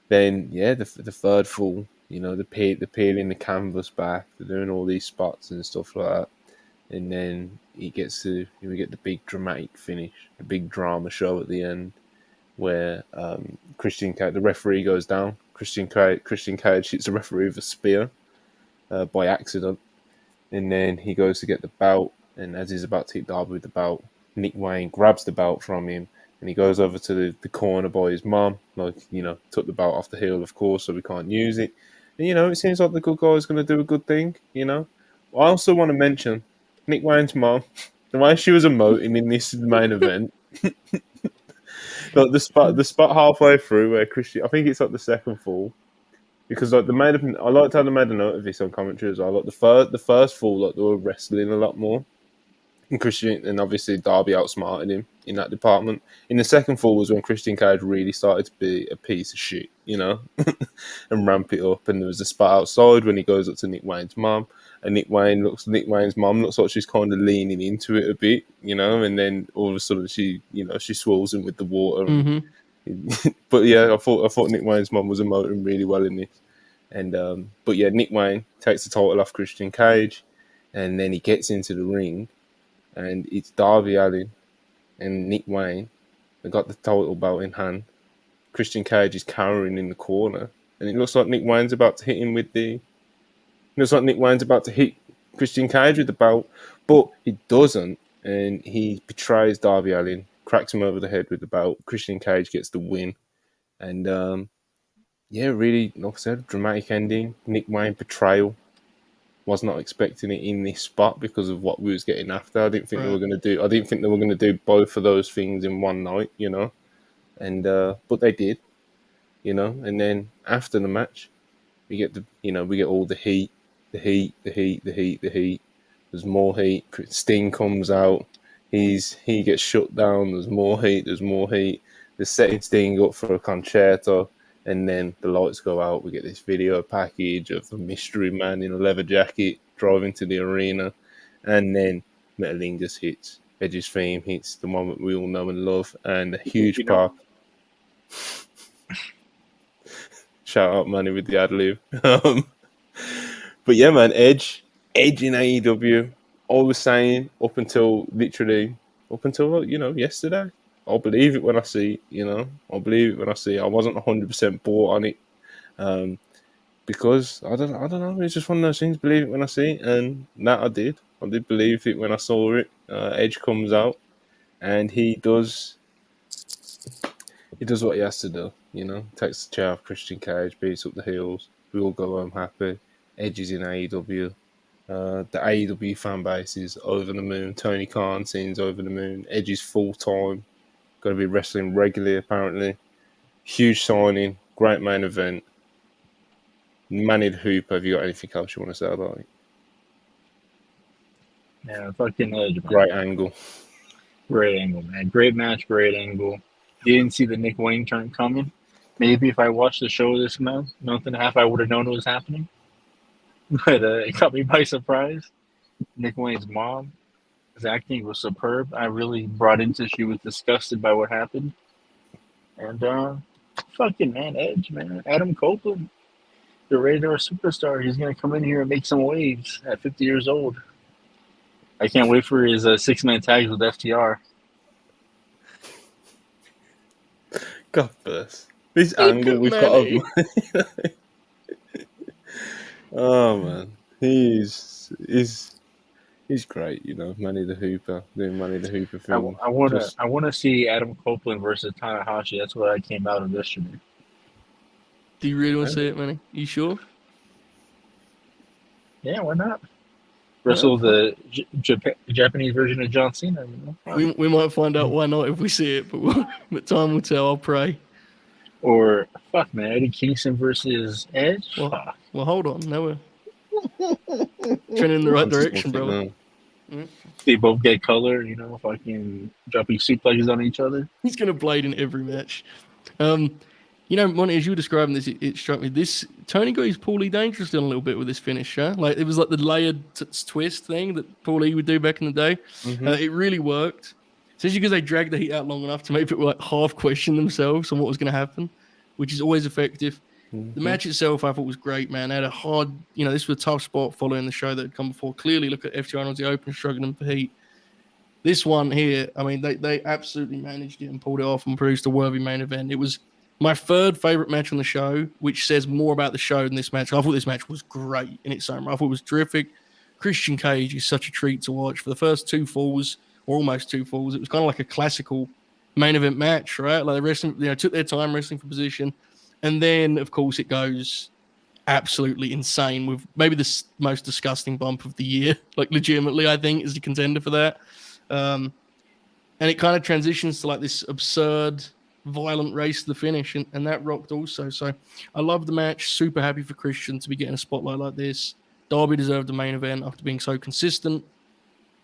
Then the third fall, you know, the peeling the canvas back, they're doing all these spots and stuff like that, and then we get the big dramatic finish, the big drama show at the end, where the referee goes down. Christian Cage hits the referee with a spear by accident, and then he goes to get the belt, and as he's about to hit Darby with the belt, Nick Wayne grabs the belt from him, and he goes over to the corner by his mum, like, you know, took the belt off the heel, of course, so we can't use it. And, it seems like the good guy is going to do a good thing. I also want to mention Nick Wayne's mom. The way she was emoting in this main event. Like the spot halfway through where Christian, I think it's like the second fall, because like I liked how they made a note of this on commentary as well. Like the first fall, like they were wrestling a lot more, and Christian and obviously Darby outsmarted him in that department. In the second fall was when Christian Cage really started to be a piece of shit, and ramp it up. And there was a spot outside when he goes up to Nick Wayne's mom, and Nick Wayne's mom looks like she's kind of leaning into it a bit, and then all of a sudden she swirls him with the water. But yeah, I thought Nick Wayne's mom was emoting really well in this. And but yeah, Nick Wayne takes the title off Christian Cage, and then he gets into the ring, and it's Darby Allin and Nick Wayne. They got the title belt in hand. Christian Cage is cowering in the corner, and it looks like Nick Wayne's about to hit him with the. It looks like Nick Wayne's about to hit Christian Cage with the belt, but he doesn't, and he betrays Darby Allin, cracks him over the head with the belt. Christian Cage gets the win, and yeah, really, like I said, dramatic ending. Nick Wayne betrayal. Was not expecting it in this spot because of what we was getting after. I didn't think they were going to do. I didn't think they were going to do both of those things in one night, and but they did, And then after the match, we get all the heat. There's more heat. Sting comes out. He gets shut down. There's more heat. They're setting Sting up for a concerto. And then the lights go out. We get this video package of a mystery man in a leather jacket driving to the arena. And then Metalingus hits. Edge's theme hits, the one that we all know and love. And a huge pop. Shout out Manny with the ad-lib. But yeah, man, Edge in AEW. I was saying up until yesterday. I'll believe it when I see it, I'll believe it when I see it. I wasn't 100% bought on it because I don't know. It's just one of those things. Believe it when I see it, and that I did. I did believe it when I saw it. Edge comes out, and he does what he has to do. Takes the chair off Christian Cage, beats up the heels. We all go home happy. Edge is in AEW. The AEW fan base is over the moon. Tony Khan scene's over the moon. Edge is full time. Going to be wrestling regularly, apparently. Huge signing. Great main event. Manny the Hooper. Have you got anything else you want to say about it? Yeah, fucking Edge, man. Great angle. Great angle, man. Great match, great angle. Didn't see the Nick Wayne turn coming. Maybe if I watched the show this month and a half, I would have known it was happening. But it caught me by surprise. Nick Wayne's mom. His acting was superb. I really brought into she was disgusted by what happened. And fucking man, Edge, man. Adam Copeland, the radar superstar. He's gonna come in here and make some waves at 50 years old. I can't wait for his 6-man tags with FTR. God bless. This angle we've got. Oh man. He's great, Manny the Hooper, doing Manny the Hooper film. I want to see Adam Copeland versus Tanahashi. That's what I came out of yesterday. Do you really want to see it, Manny? You sure? Yeah, why not? Wrestle the Japanese version of John Cena. We might find out why not if we see it, but time will tell. I'll pray. Or fuck, man, Eddie Kingston versus Edge. Well, hold on. Now we're trending in the right direction, bro. They both get color, fucking dropping suplexes on each other. He's gonna blade in every match. Monty, as you were describing this, it struck me. This Tony got his Paulie Dangerous done a little bit with this finish, huh? Like it was like the layered twist thing that Paulie would do back in the day. Mm-hmm. It really worked, especially because they dragged the heat out long enough to make people like half question themselves on what was going to happen, which is always effective. Mm-hmm. The match itself, I thought, was great, man. They had a hard, this was a tough spot following the show that had come before. Clearly, look at FTR on the open, struggling for heat. This one here, I mean, they absolutely managed it and pulled it off and produced a worthy main event. It was my third favorite match on the show, which says more about the show than this match. I thought this match was great in its own right. I thought it was terrific. Christian Cage is such a treat to watch. For the first two falls, or almost two falls, it was kind of like a classical main event match, right? Like the wrestling, took their time wrestling for position. And then, of course, it goes absolutely insane with maybe the most disgusting bump of the year. Like legitimately, I think is the contender for that. And it kind of transitions to like this absurd, violent race to the finish, and that rocked also. So I love the match. Super happy for Christian to be getting a spotlight like this. Darby deserved the main event after being so consistent.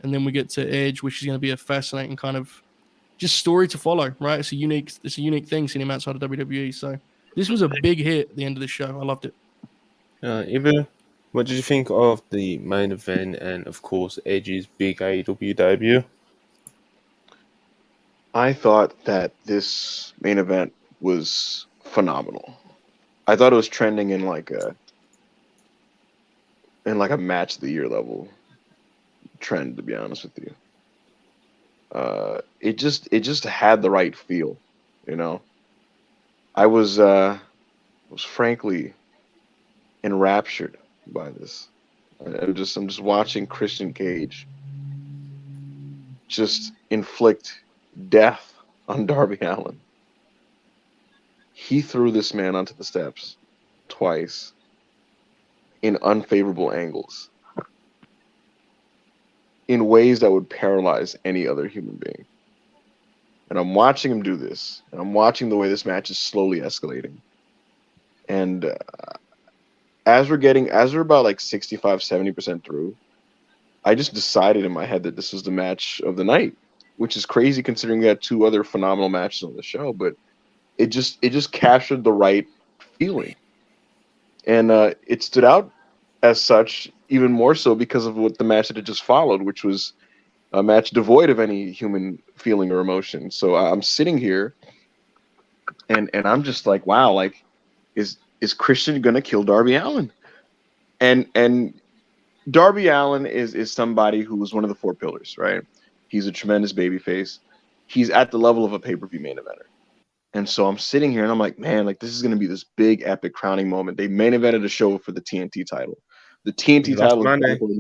And then we get to Edge, which is going to be a fascinating kind of just story to follow, right? It's a unique thing seeing him outside of WWE. So this was a big hit at the end of the show. I loved it. Ibu, what did you think of the main event and, of course, Edge's big AEW debut? I thought that this main event was phenomenal. I thought it was trending in like a match of the year level trend, to be honest with you. It just had the right feel, you know. I was frankly enraptured by this. I'm just watching Christian Cage just inflict death on Darby Allin. He threw this man onto the steps twice in unfavorable angles, in ways that would paralyze any other human being. And I'm watching him do this, and I'm watching the way this match is slowly escalating. And as we're about like 65, 70% through, I just decided in my head that this was the match of the night, which is crazy considering we had two other phenomenal matches on the show, but it just captured the right feeling. And it stood out as such even more so because of what the match that it just followed, which was a match devoid of any human feeling or emotion. So I'm sitting here and I'm just like, wow, like is Christian gonna kill Darby Allin? And Darby Allin is somebody who was one of the four pillars, right? He's a tremendous babyface. He's at the level of a pay-per-view main eventer. And so I'm sitting here and I'm like, man, like this is gonna be this big epic crowning moment. They main evented a show for the TNT title. The TNT title is back where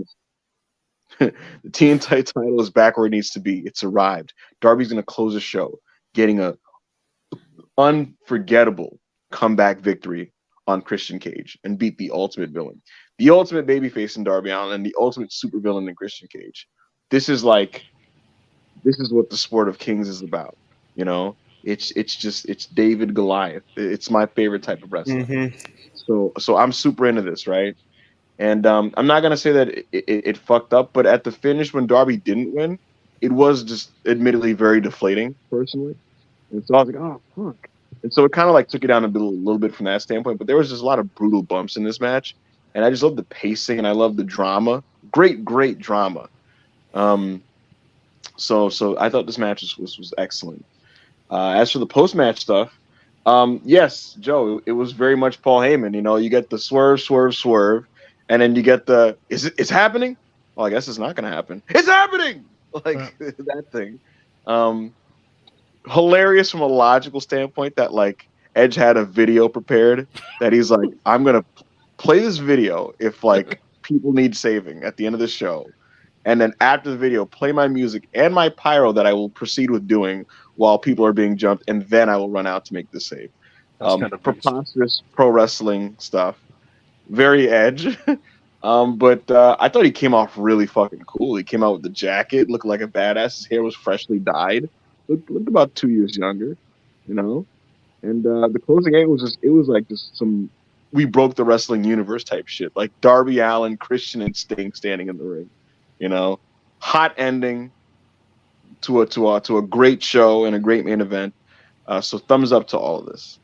the TNT title is back where it needs to be. It's arrived. Darby's gonna close the show, getting a unforgettable comeback victory on Christian Cage and beat the ultimate villain, the ultimate babyface in Darby Allin, and the ultimate supervillain in Christian Cage. This is what the sport of kings is about. You know, it's David Goliath. It's my favorite type of wrestling. Mm-hmm. So I'm super into this, right? And I'm not gonna say that it fucked up, but at the finish when Darby didn't win, it was just admittedly very deflating personally. And so I was like, oh fuck. And so it kind of like took it down a little bit from that standpoint. But there was just a lot of brutal bumps in this match, and I just love the pacing and I love the drama. Great drama. So I thought this match was excellent. As for the post match stuff, yes, Joe, it was very much Paul Heyman. You know, you get the swerve, and then you get the it's happening. Well, I guess it's not gonna happen. It's happening, like that thing. Hilarious from a logical standpoint that like Edge had a video prepared that he's like, I'm gonna play this video if like people need saving at the end of the show, and then after the video, play my music and my pyro that I will proceed with doing while people are being jumped, and then I will run out to make the save. Preposterous pro wrestling stuff, very Edge. But I thought he came off really fucking cool. He came out with the jacket, looked like a badass. His hair was freshly dyed. Looked about 2 years younger, you know. And the closing angle was like just some we broke the wrestling universe type shit, like Darby Allin, Christian, and Sting standing in the ring, you know. Hot ending to a great show and a great main event. So thumbs up to all of this.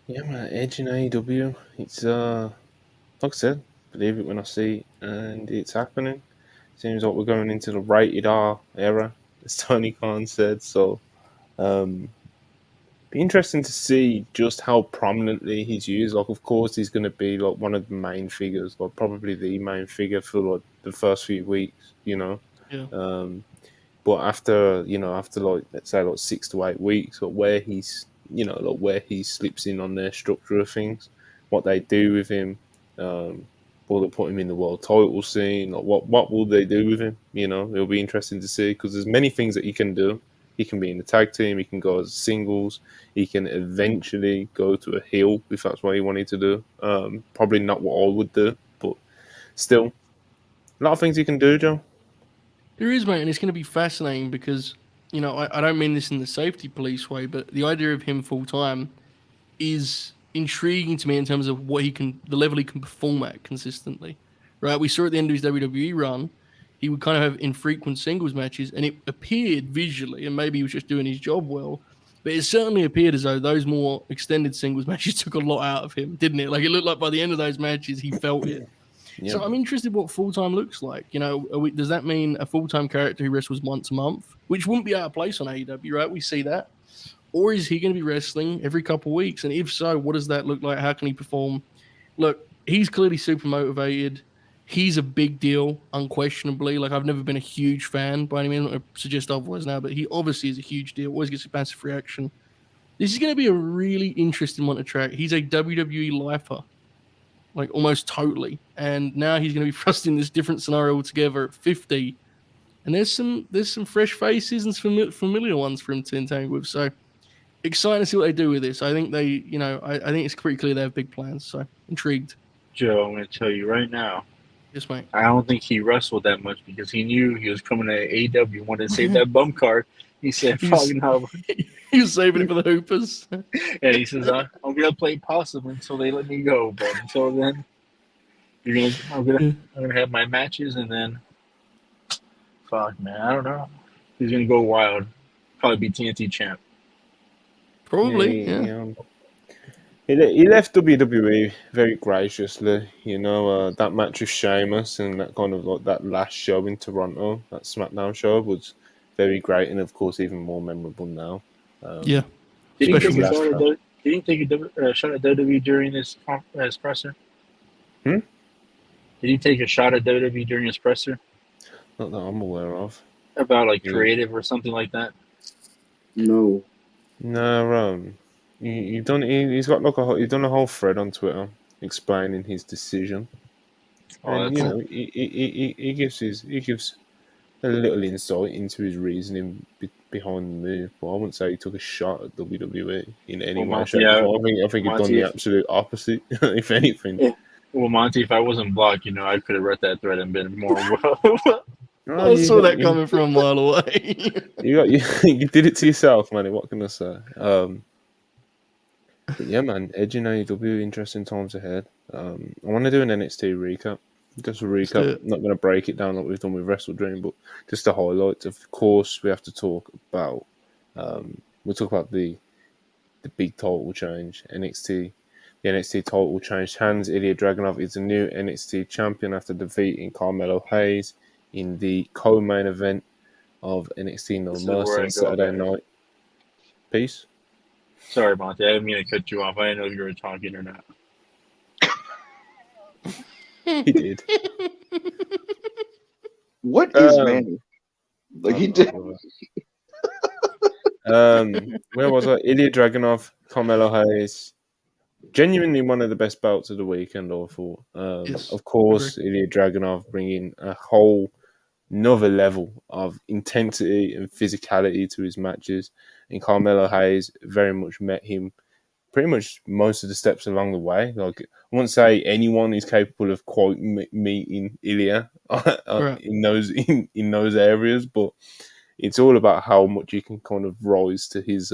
Yeah, man, Edge in AEW. It's like I said, believe it when I see it, and it's happening. Seems like we're going into the rated R era, as Tony Khan said. So, be interesting to see just how prominently he's used. Like, of course, he's going to be like one of the main figures, like probably the main figure for like the first few weeks, you know. Yeah. But after like let's say like 6 to 8 weeks, or where he's where he slips in on their structure of things, what they do with him. Will they put him in the world title scene? Or what will they do with him? You know, it'll be interesting to see because there's many things that he can do. He can be in the tag team. He can go as singles. He can eventually go to a heel if that's what he wanted to do. Probably not what I would do, but still, a lot of things he can do, Joe. There is, mate, and it's going to be fascinating because, I don't mean this in the safety police way, but the idea of him full time is intriguing to me in terms of the level he can perform at consistently. Right? We saw at the end of his WWE run, he would kind of have infrequent singles matches, and it appeared visually, and maybe he was just doing his job well, but it certainly appeared as though those more extended singles matches took a lot out of him, didn't it? Like, it looked like by the end of those matches, he felt it. Yeah. So I'm interested what full-time looks like. Does that mean a full-time character who wrestles once a month, which wouldn't be out of place on AEW, right? We see that. Or is he going to be wrestling every couple of weeks? And if so, what does that look like? How can he perform? Look, he's clearly super motivated. He's a big deal, unquestionably. Like, I've never been a huge fan by any means. I'm not going to suggest otherwise now, but he obviously is a huge deal. Always gets a massive reaction. This is going to be a really interesting one to track. He's a WWE lifer. Like, almost totally. And now he's going to be thrust in this different scenario altogether at 50. And there's some fresh faces and some familiar ones for him to entangle with. So, excited to see what they do with this. I think I think it's pretty clear they have big plans. So, intrigued. Joe, I'm going to tell you right now. Yes, mate. I don't think he wrestled that much because he knew he was coming to AEW, wanted to save that bum card. He said, "Fuck no." He was saving it for the Hoopers. And he says, "I'm gonna play possum until they let me go, but until then, I'm gonna have my matches, and then, fuck, man, I don't know. He's gonna go wild. Probably be TNT champ. Probably, yeah. He left WWE very graciously, that match with Sheamus and that kind of like that last show in Toronto, that SmackDown show was very great and of course even more memorable now. Yeah. Did he take a shot at WWE during his presser? Did he take a shot at WWE during his presser? Not that I'm aware of. About like creative or something like that? No. No, he's done a whole thread on Twitter explaining his decision. And he gives a little insight into his reasoning behind the move, but I wouldn't say he took a shot at WWE in any way. I think he's done the absolute opposite, if anything. Yeah. Well, Monty, if I wasn't blocked, I could have read that thread and been more. I saw that coming from a mile away. You did it to yourself, man. What can I say? But yeah, man, edging AEW, interesting times ahead. I want to do an NXT recap. Just a recap. I'm not going to break it down like we've done with WrestleDream, but just the highlights. Of course, we have to talk about. We'll talk about the big title change. NXT. The NXT title changed hands. Ilya Dragunov is the new NXT champion after defeating Carmelo Hayes in the co-main event of NXT No Mercy on Saturday night. Peace. Sorry, Monty. I didn't mean to cut you off. I didn't know if you were talking or not. He did. What is Manny? Like he did. Where was I? Ilya Dragunov, Carmelo Hayes. Genuinely one of the best bouts of the weekend, I thought. Yes, of course, Ilya Dragunov bringing a whole another level of intensity and physicality to his matches. And Carmelo Hayes very much met him pretty much most of the steps along the way. Like, I wouldn't say anyone is capable of quite meeting Ilya in those areas, but it's all about how much you can kind of rise to his,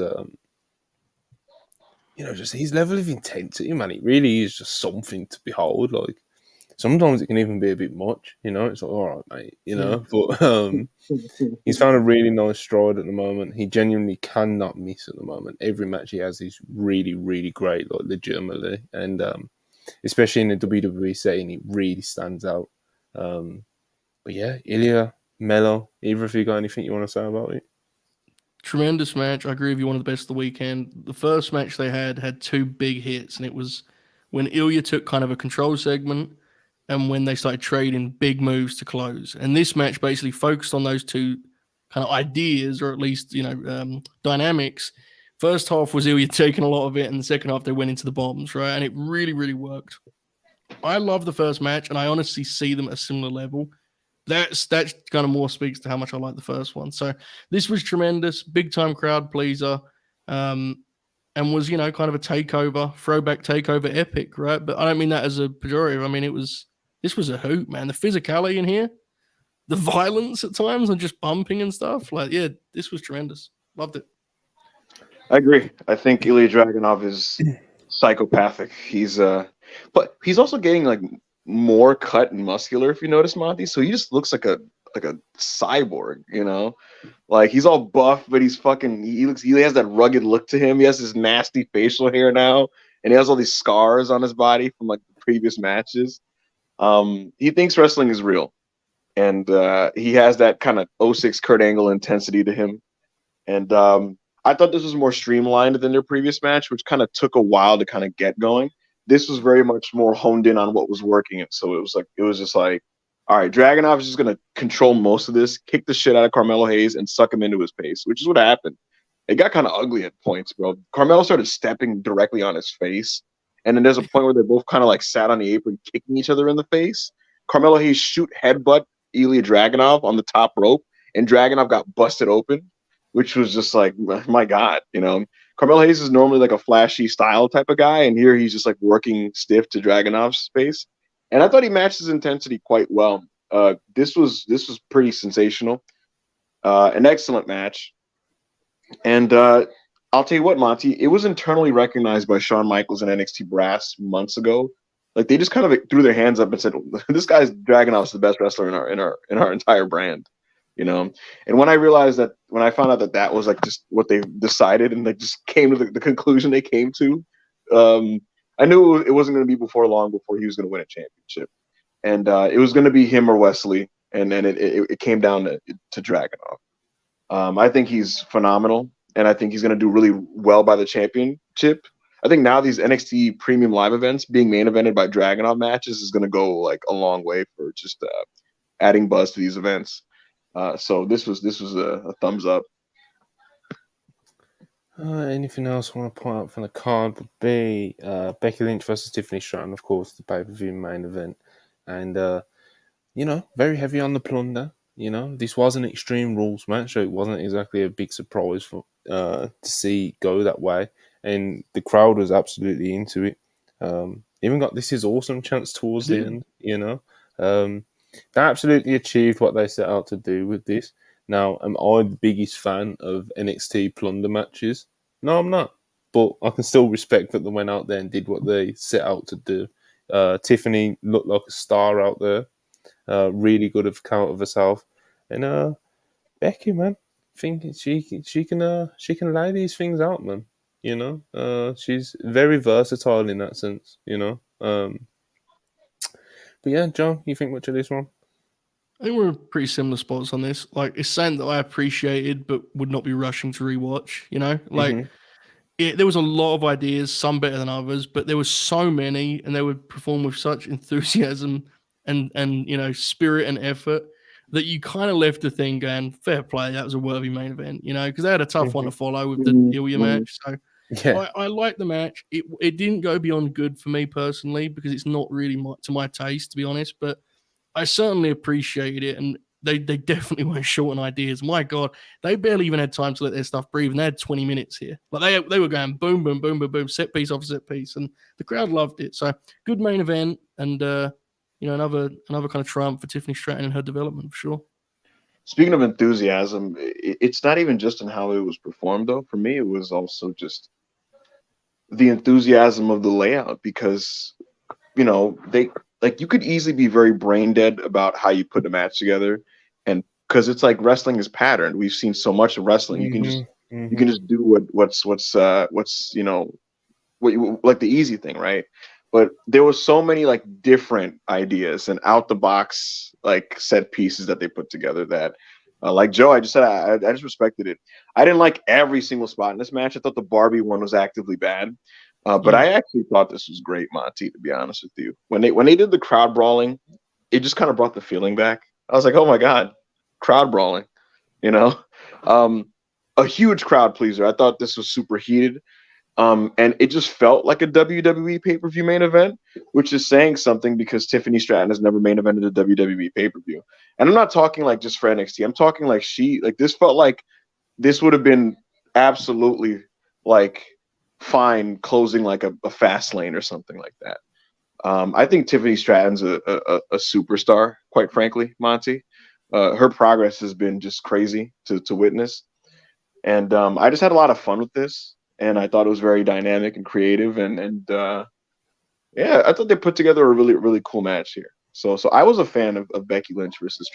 just his level of intensity, man. It really is just something to behold. Like, sometimes it can even be a bit much, It's like, all right, mate, But he's found a really nice stride at the moment. He genuinely cannot miss at the moment. Every match he has is really, really great, like legitimately. And especially in the WWE setting, it really stands out. But yeah, Ilya, Melo, either of you got anything you want to say about it? Tremendous match. I agree with you, one of the best of the weekend. The first match they had two big hits, and it was when Ilya took kind of a control segment and when they started trading big moves to close. And this match basically focused on those two kind of ideas, or at least, dynamics. First half was Ilya taking a lot of it, and the second half they went into the bombs, right? And it really, really worked. I love the first match, and I honestly see them at a similar level. that kind of more speaks to how much I like the first one. So this was tremendous, big time crowd pleaser, and was kind of a throwback takeover epic, right? But I don't mean that as a pejorative. I mean this was a hoot, man. The physicality in here, the violence at times, and just bumping and stuff. Like, yeah, this was tremendous. Loved it. I agree. I think Ilya Dragunov is psychopathic. But he's also getting like more cut and muscular, if you notice, Monty. So he just looks like a cyborg, Like he's all buff, but he has that rugged look to him. He has this nasty facial hair now, and he has all these scars on his body from like the previous matches. He thinks wrestling is real, and he has that kind of 06 Kurt Angle intensity to him. And I thought this was more streamlined than their previous match, which kind of took a while to kind of get going. This was very much more honed in on what was working. And so it was just like, all right, Dragunov is just going to control most of this, kick the shit out of Carmelo Hayes and suck him into his pace, which is what happened. It got kind of ugly at points, bro. Carmelo started stepping directly on his face. And then there's a point where they both kind of like sat on the apron, kicking each other in the face. Carmelo Hayes shoot headbutt Elia Dragunov on the top rope, and Dragunov got busted open, which was just like, my God, Carmelo Hayes is normally like a flashy style type of guy, and here he's just like working stiff to Dragunov's space. And I thought he matched his intensity quite well. This was pretty sensational. An excellent match. And I'll tell you what, Monty, it was internally recognized by Shawn Michaels and NXT brass months ago. Like they just kind of threw their hands up and said, "This guy's Dragunov's the best wrestler in our entire brand." And when I found out that was like just what they decided and they just came to the conclusion they came to, I knew it wasn't going to be before he was going to win a championship, and it was going to be him or Wesley, and then it came down to Dragunov. I think he's phenomenal, and I think he's going to do really well by the championship. I think now these NXT premium live events being main evented by Dragunov matches is going to go like a long way for just adding buzz to these events. So this was a thumbs up. Anything else I want to point out from the card would be Becky Lynch versus Tiffany Stratton, of course, the pay-per-view main event. And, very heavy on the plunder. This was an Extreme Rules match, so it wasn't exactly a big surprise to see go that way. And the crowd was absolutely into it. Even got This Is Awesome chance towards the end, They absolutely achieved what they set out to do with this. Now, am I the biggest fan of NXT plunder matches? No, I'm not. But I can still respect that they went out there and did what they set out to do. Tiffany looked like a star out there. Really good of account of herself. And Becky, man, I think she can lay these things out, man. She's very versatile in that sense, But yeah, John, you think much of this one? I think we're in pretty similar spots on this. Like, it's something that I appreciated, but would not be rushing to rewatch. There was a lot of ideas, some better than others, but there were so many, and they would perform with such enthusiasm and spirit and effort that you kind of left the thing going, fair play, that was a worthy main event, because they had a tough one to follow with the Ilya match. So yeah. I like the match. It didn't go beyond good for me personally because it's not really to my taste, to be honest, but I certainly appreciated it, and they definitely weren't short on ideas. My God, they barely even had time to let their stuff breathe, and they had 20 minutes here. Like they were going boom, boom, boom, boom, boom, set piece off set piece, and the crowd loved it. So good main event, and another kind of triumph for Tiffany Stratton and her development for sure. Speaking of enthusiasm, it's not even just in how it was performed, though. For me, it was also just the enthusiasm of the layout because, you could easily be very brain dead about how you put a match together, and because it's like wrestling is patterned. We've seen so much of wrestling. You can just do what's like the easy thing, right? But there were so many like different ideas and out the box like set pieces that they put together that, like Joe, I just said I just respected it. I didn't like every single spot in this match. I thought the Barbie one was actively bad. But I actually thought this was great, Monty, to be honest with you. When they did the crowd brawling, it just kind of brought the feeling back. I was like, oh my God, crowd brawling, a huge crowd pleaser. I thought this was super heated. And it just felt like a WWE pay-per-view main event, which is saying something because Tiffany Stratton has never main evented a WWE pay-per-view. And I'm not talking like just for NXT. I'm talking like this felt like this would have been absolutely like fine closing like a fast lane or something like that. I think Tiffany Stratton's a superstar, quite frankly, Monty. Her progress has been just crazy to witness. And I just had a lot of fun with this. And I thought it was very dynamic and creative. And yeah, I thought they put together a really, really cool match here. So I was a fan of Becky Lynch versus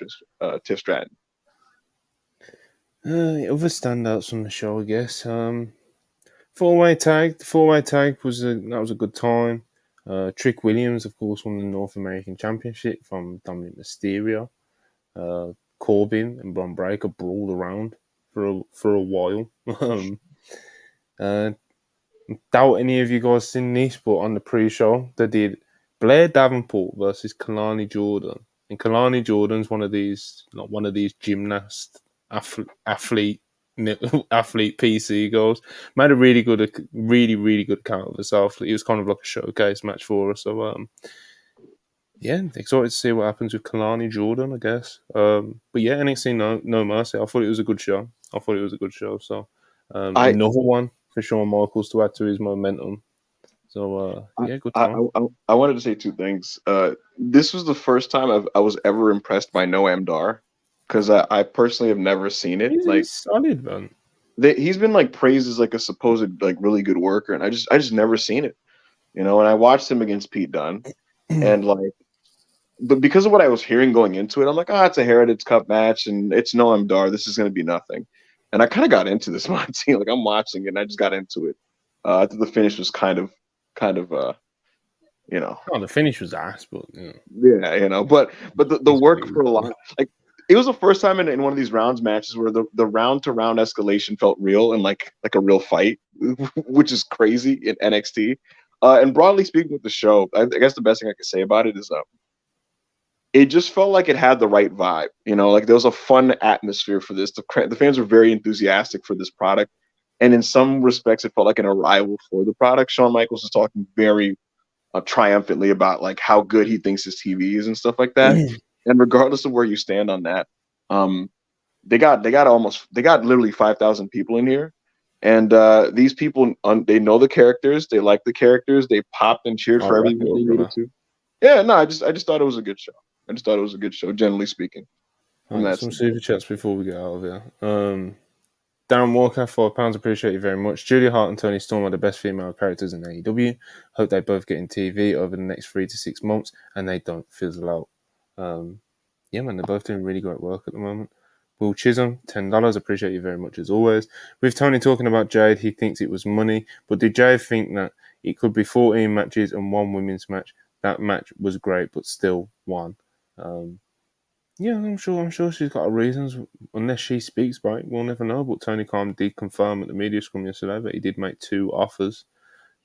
Tiff Stratton. Other standouts from the show, I guess. Four-way tag. The four-way tag was a good time. Trick Williams, of course, won the North American Championship from Dominic Mysterio. Corbin and Bron Breakker brawled around for a while. Doubt any of you guys seen this, but on the pre-show they did Blair Davenport versus Kalani Jordan, and Kalani Jordan's one of these gymnast athlete PC girls. Made a really good account of herself. It was kind of like a showcase match for her. So yeah, excited to see what happens with Kalani Jordan, I guess. But yeah, NXT No Mercy. I thought it was a good show. So another one for Shawn Michaels to add to his momentum. So yeah, good time. I wanted to say two things. This was the first time I was ever impressed by Noam Dar, because I personally have never seen it. He's solid, man. He's been like praised as like a supposed like really good worker, and I just never seen it. You know, and I watched him against Pete Dunne, and like, but because of what I was hearing going into it, I'm like, it's a Heritage Cup match, and it's Noam Dar. This is going to be nothing. And I kind of got into this Monty. Like, I'm watching it, and I just got into it. I thought the finish was kind of, you know. Oh, the finish was ass, but yeah, you know. But the work for a lot, like, it was the first time in one of these rounds matches where the round to round escalation felt real and like a real fight, which is crazy in NXT. And broadly speaking, with the show, I guess the best thing I could say about it is it just felt like it had the right vibe. You know, like there was a fun atmosphere for this. The fans were very enthusiastic for this product. And in some respects, it felt like an arrival for the product. Shawn Michaels was talking very triumphantly about like how good he thinks his TV is and stuff like that. And regardless of where you stand on that, they got literally 5,000 people in here. And these people, they know the characters. They like the characters. They popped and cheered for everything they needed to. Yeah, no, I just thought it was a good show. Generally speaking. Some super chats before we get out of here. Darren Walker, £4. Appreciate you very much. Julia Hart and Toni Storm are the best female characters in AEW. Hope they both get in TV over the next 3 to 6 months and they don't fizzle out. Yeah, man, they're both doing really great work at the moment. Will Chisholm, $10. Appreciate you very much as always. With Tony talking about Jade, he thinks it was money, but did Jade think that it could be 14 matches and one women's match? That match was great, but still won. Yeah, I'm sure she's got her reasons. Unless she speaks, right? We'll never know. But Tony Khan did confirm at the media scrum yesterday that he did make 2 offers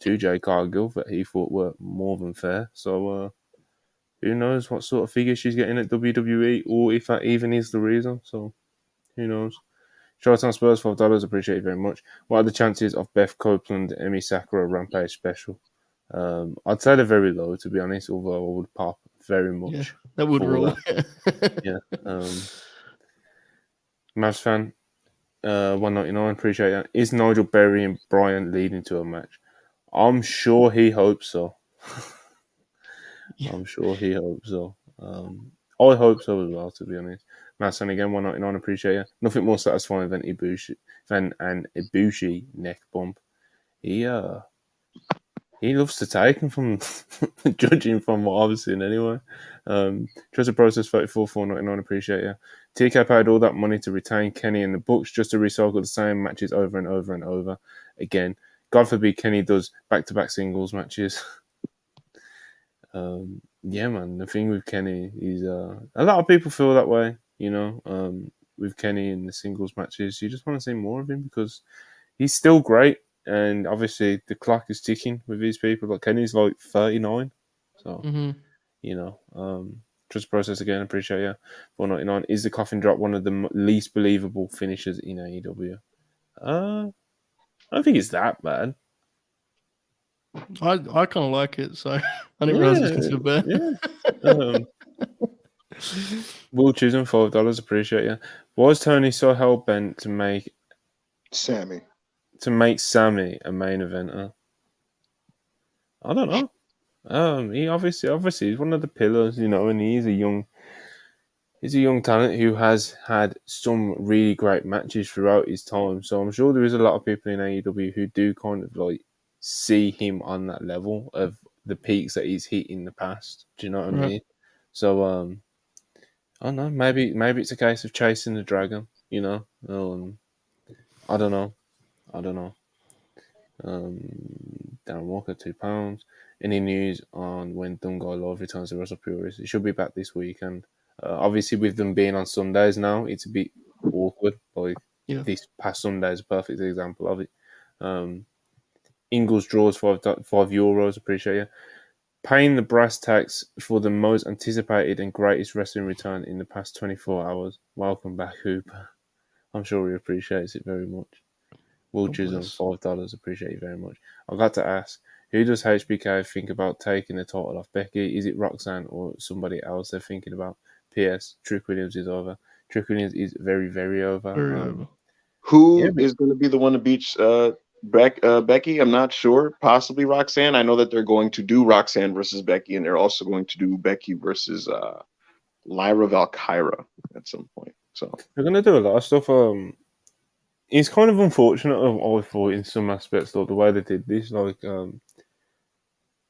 to Jay Cargill that he thought were more than fair. So who knows what sort of figure she's getting at WWE, or if that even is the reason. So who knows? Showtime Spurs, $12. Appreciate you very much. What are the chances of Beth Copeland, Emi Sakura Rampage special? I'd say they're very low, to be honest, although I would pop very much. Yeah, that would roll. Yeah. Mavs fan, $1.99. Appreciate that. Is Nigel Berry and Bryan leading to a match? I'm sure he hopes so. I'm sure he hopes so. I hope so as well, to be honest. Mavs fan again, $1.99. Appreciate you. Nothing more satisfying than an Ibushi neck bump. He loves to take them from judging from what I've seen anyway. Trust the process 34, $4.99. Appreciate you. TK paid all that money to retain Kenny in the books just to recycle the same matches over and over and over again. God forbid Kenny does back-to-back singles matches. Yeah, man. The thing with Kenny is a lot of people feel that way, you know, with Kenny in the singles matches. You just want to see more of him because he's still great. And obviously, the clock is ticking with these people. Like Kenny's like 39, so you know. Trust process again. Appreciate you. $4.99. Is the coffin drop one of the least believable finishes in AEW? I don't think it's that bad. I kind of like it, so I didn't realize it's considered bad. Yeah. Will choosing $5. Appreciate you. Was Tony so hell bent to make Sammy. Sammy a main eventer? I don't know. He obviously he's one of the pillars, you know, and he's a young talent who has had some really great matches throughout his time. So I'm sure there is a lot of people in AEW who do kind of like see him on that level of the peaks that he's hit in the past. Do you know what I Right. mean? So I don't know. Maybe it's a case of chasing the dragon. You know, I don't know. Darren Walker, £2. Any news on when Dungai Live returns to WrestlePurists? It should be back this weekend. Obviously, with them being on Sundays now, it's a bit awkward. Like this past Sunday is a perfect example of it. Ingles draws €5. Appreciate you. Paying the brass tacks for the most anticipated and greatest wrestling return in the past 24 hours. Welcome back, Hooper. I'm sure he appreciates it very much. Will choose on $5. Appreciate you very much. I've got to ask, who does HBK think about taking the title off Becky? Is it Roxanne or somebody else they're thinking about? P.S. Trick Williams is over. Trick Williams is very, very over. Very over. Who is going to be the one to beat Becky? I'm not sure. Possibly Roxanne. I know that they're going to do Roxanne versus Becky, and they're also going to do Becky versus Lyra Valkyra at some point. So they're going to do a lot of stuff. It's kind of unfortunate, I thought, in some aspects, like the way they did this. Like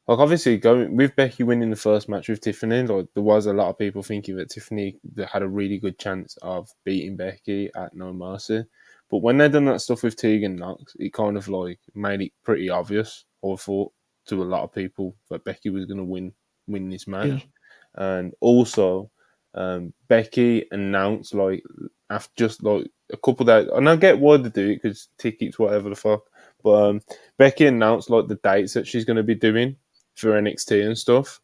obviously, going with Becky winning the first match with Tiffany, like there was a lot of people thinking that Tiffany had a really good chance of beating Becky at No Mercy. But when they done that stuff with Tegan Knox, it kind of like made it pretty obvious, I thought, to a lot of people that Becky was going to win this match. Yeah. And also, Becky announced like after just like a couple of days, and I get why they do it because tickets, whatever the fuck. But Becky announced like the dates that she's going to be doing for NXT and stuff,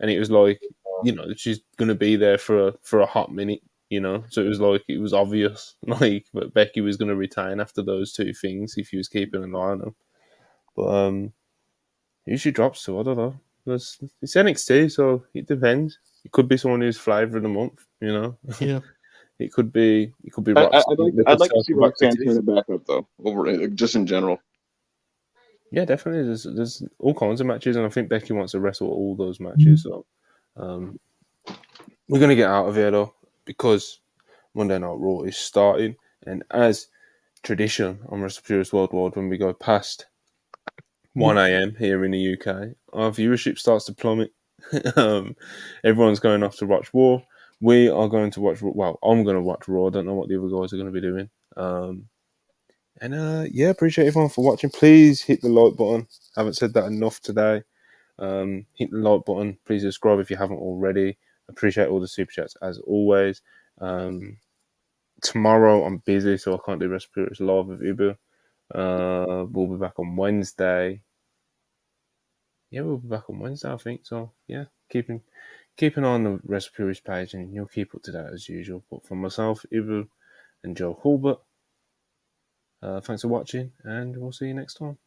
and it was like, you know, she's going to be there for a hot minute, you know. So it was like it was obvious, like that Becky was going to retain after those two things if she was keeping an eye on them. But who she drops to, I don't know. It's NXT, so it depends. It could be someone who's flavor of the month, you know. Yeah. It could be Roxanne. I'd like to see Roxanne turn it back up though, over just in general. Yeah, definitely. There's all kinds of matches, and I think Becky wants to wrestle all those matches. So we're gonna get out of here though, because Monday Night Raw is starting, and as tradition on WrestlePurists Worldwide, when we go past 1 a.m. here in the UK, our viewership starts to plummet. Everyone's going off to watch Raw. We are going to watch. Well, I'm going to watch Raw. I don't know what the other guys are going to be doing. Yeah, appreciate everyone for watching. Please hit the like button. I haven't said that enough today. Hit the like button. Please subscribe if you haven't already. Appreciate all the super chats as always. Tomorrow I'm busy, so I can't do WrestlePurists live with Ibu. We'll be back on Wednesday. Yeah, we'll be back on Wednesday, I think. So yeah, keep an eye on the WrestlePurists page, and you'll keep up to date as usual. But for myself, Ibu, and Joe Hulbert, thanks for watching, and we'll see you next time.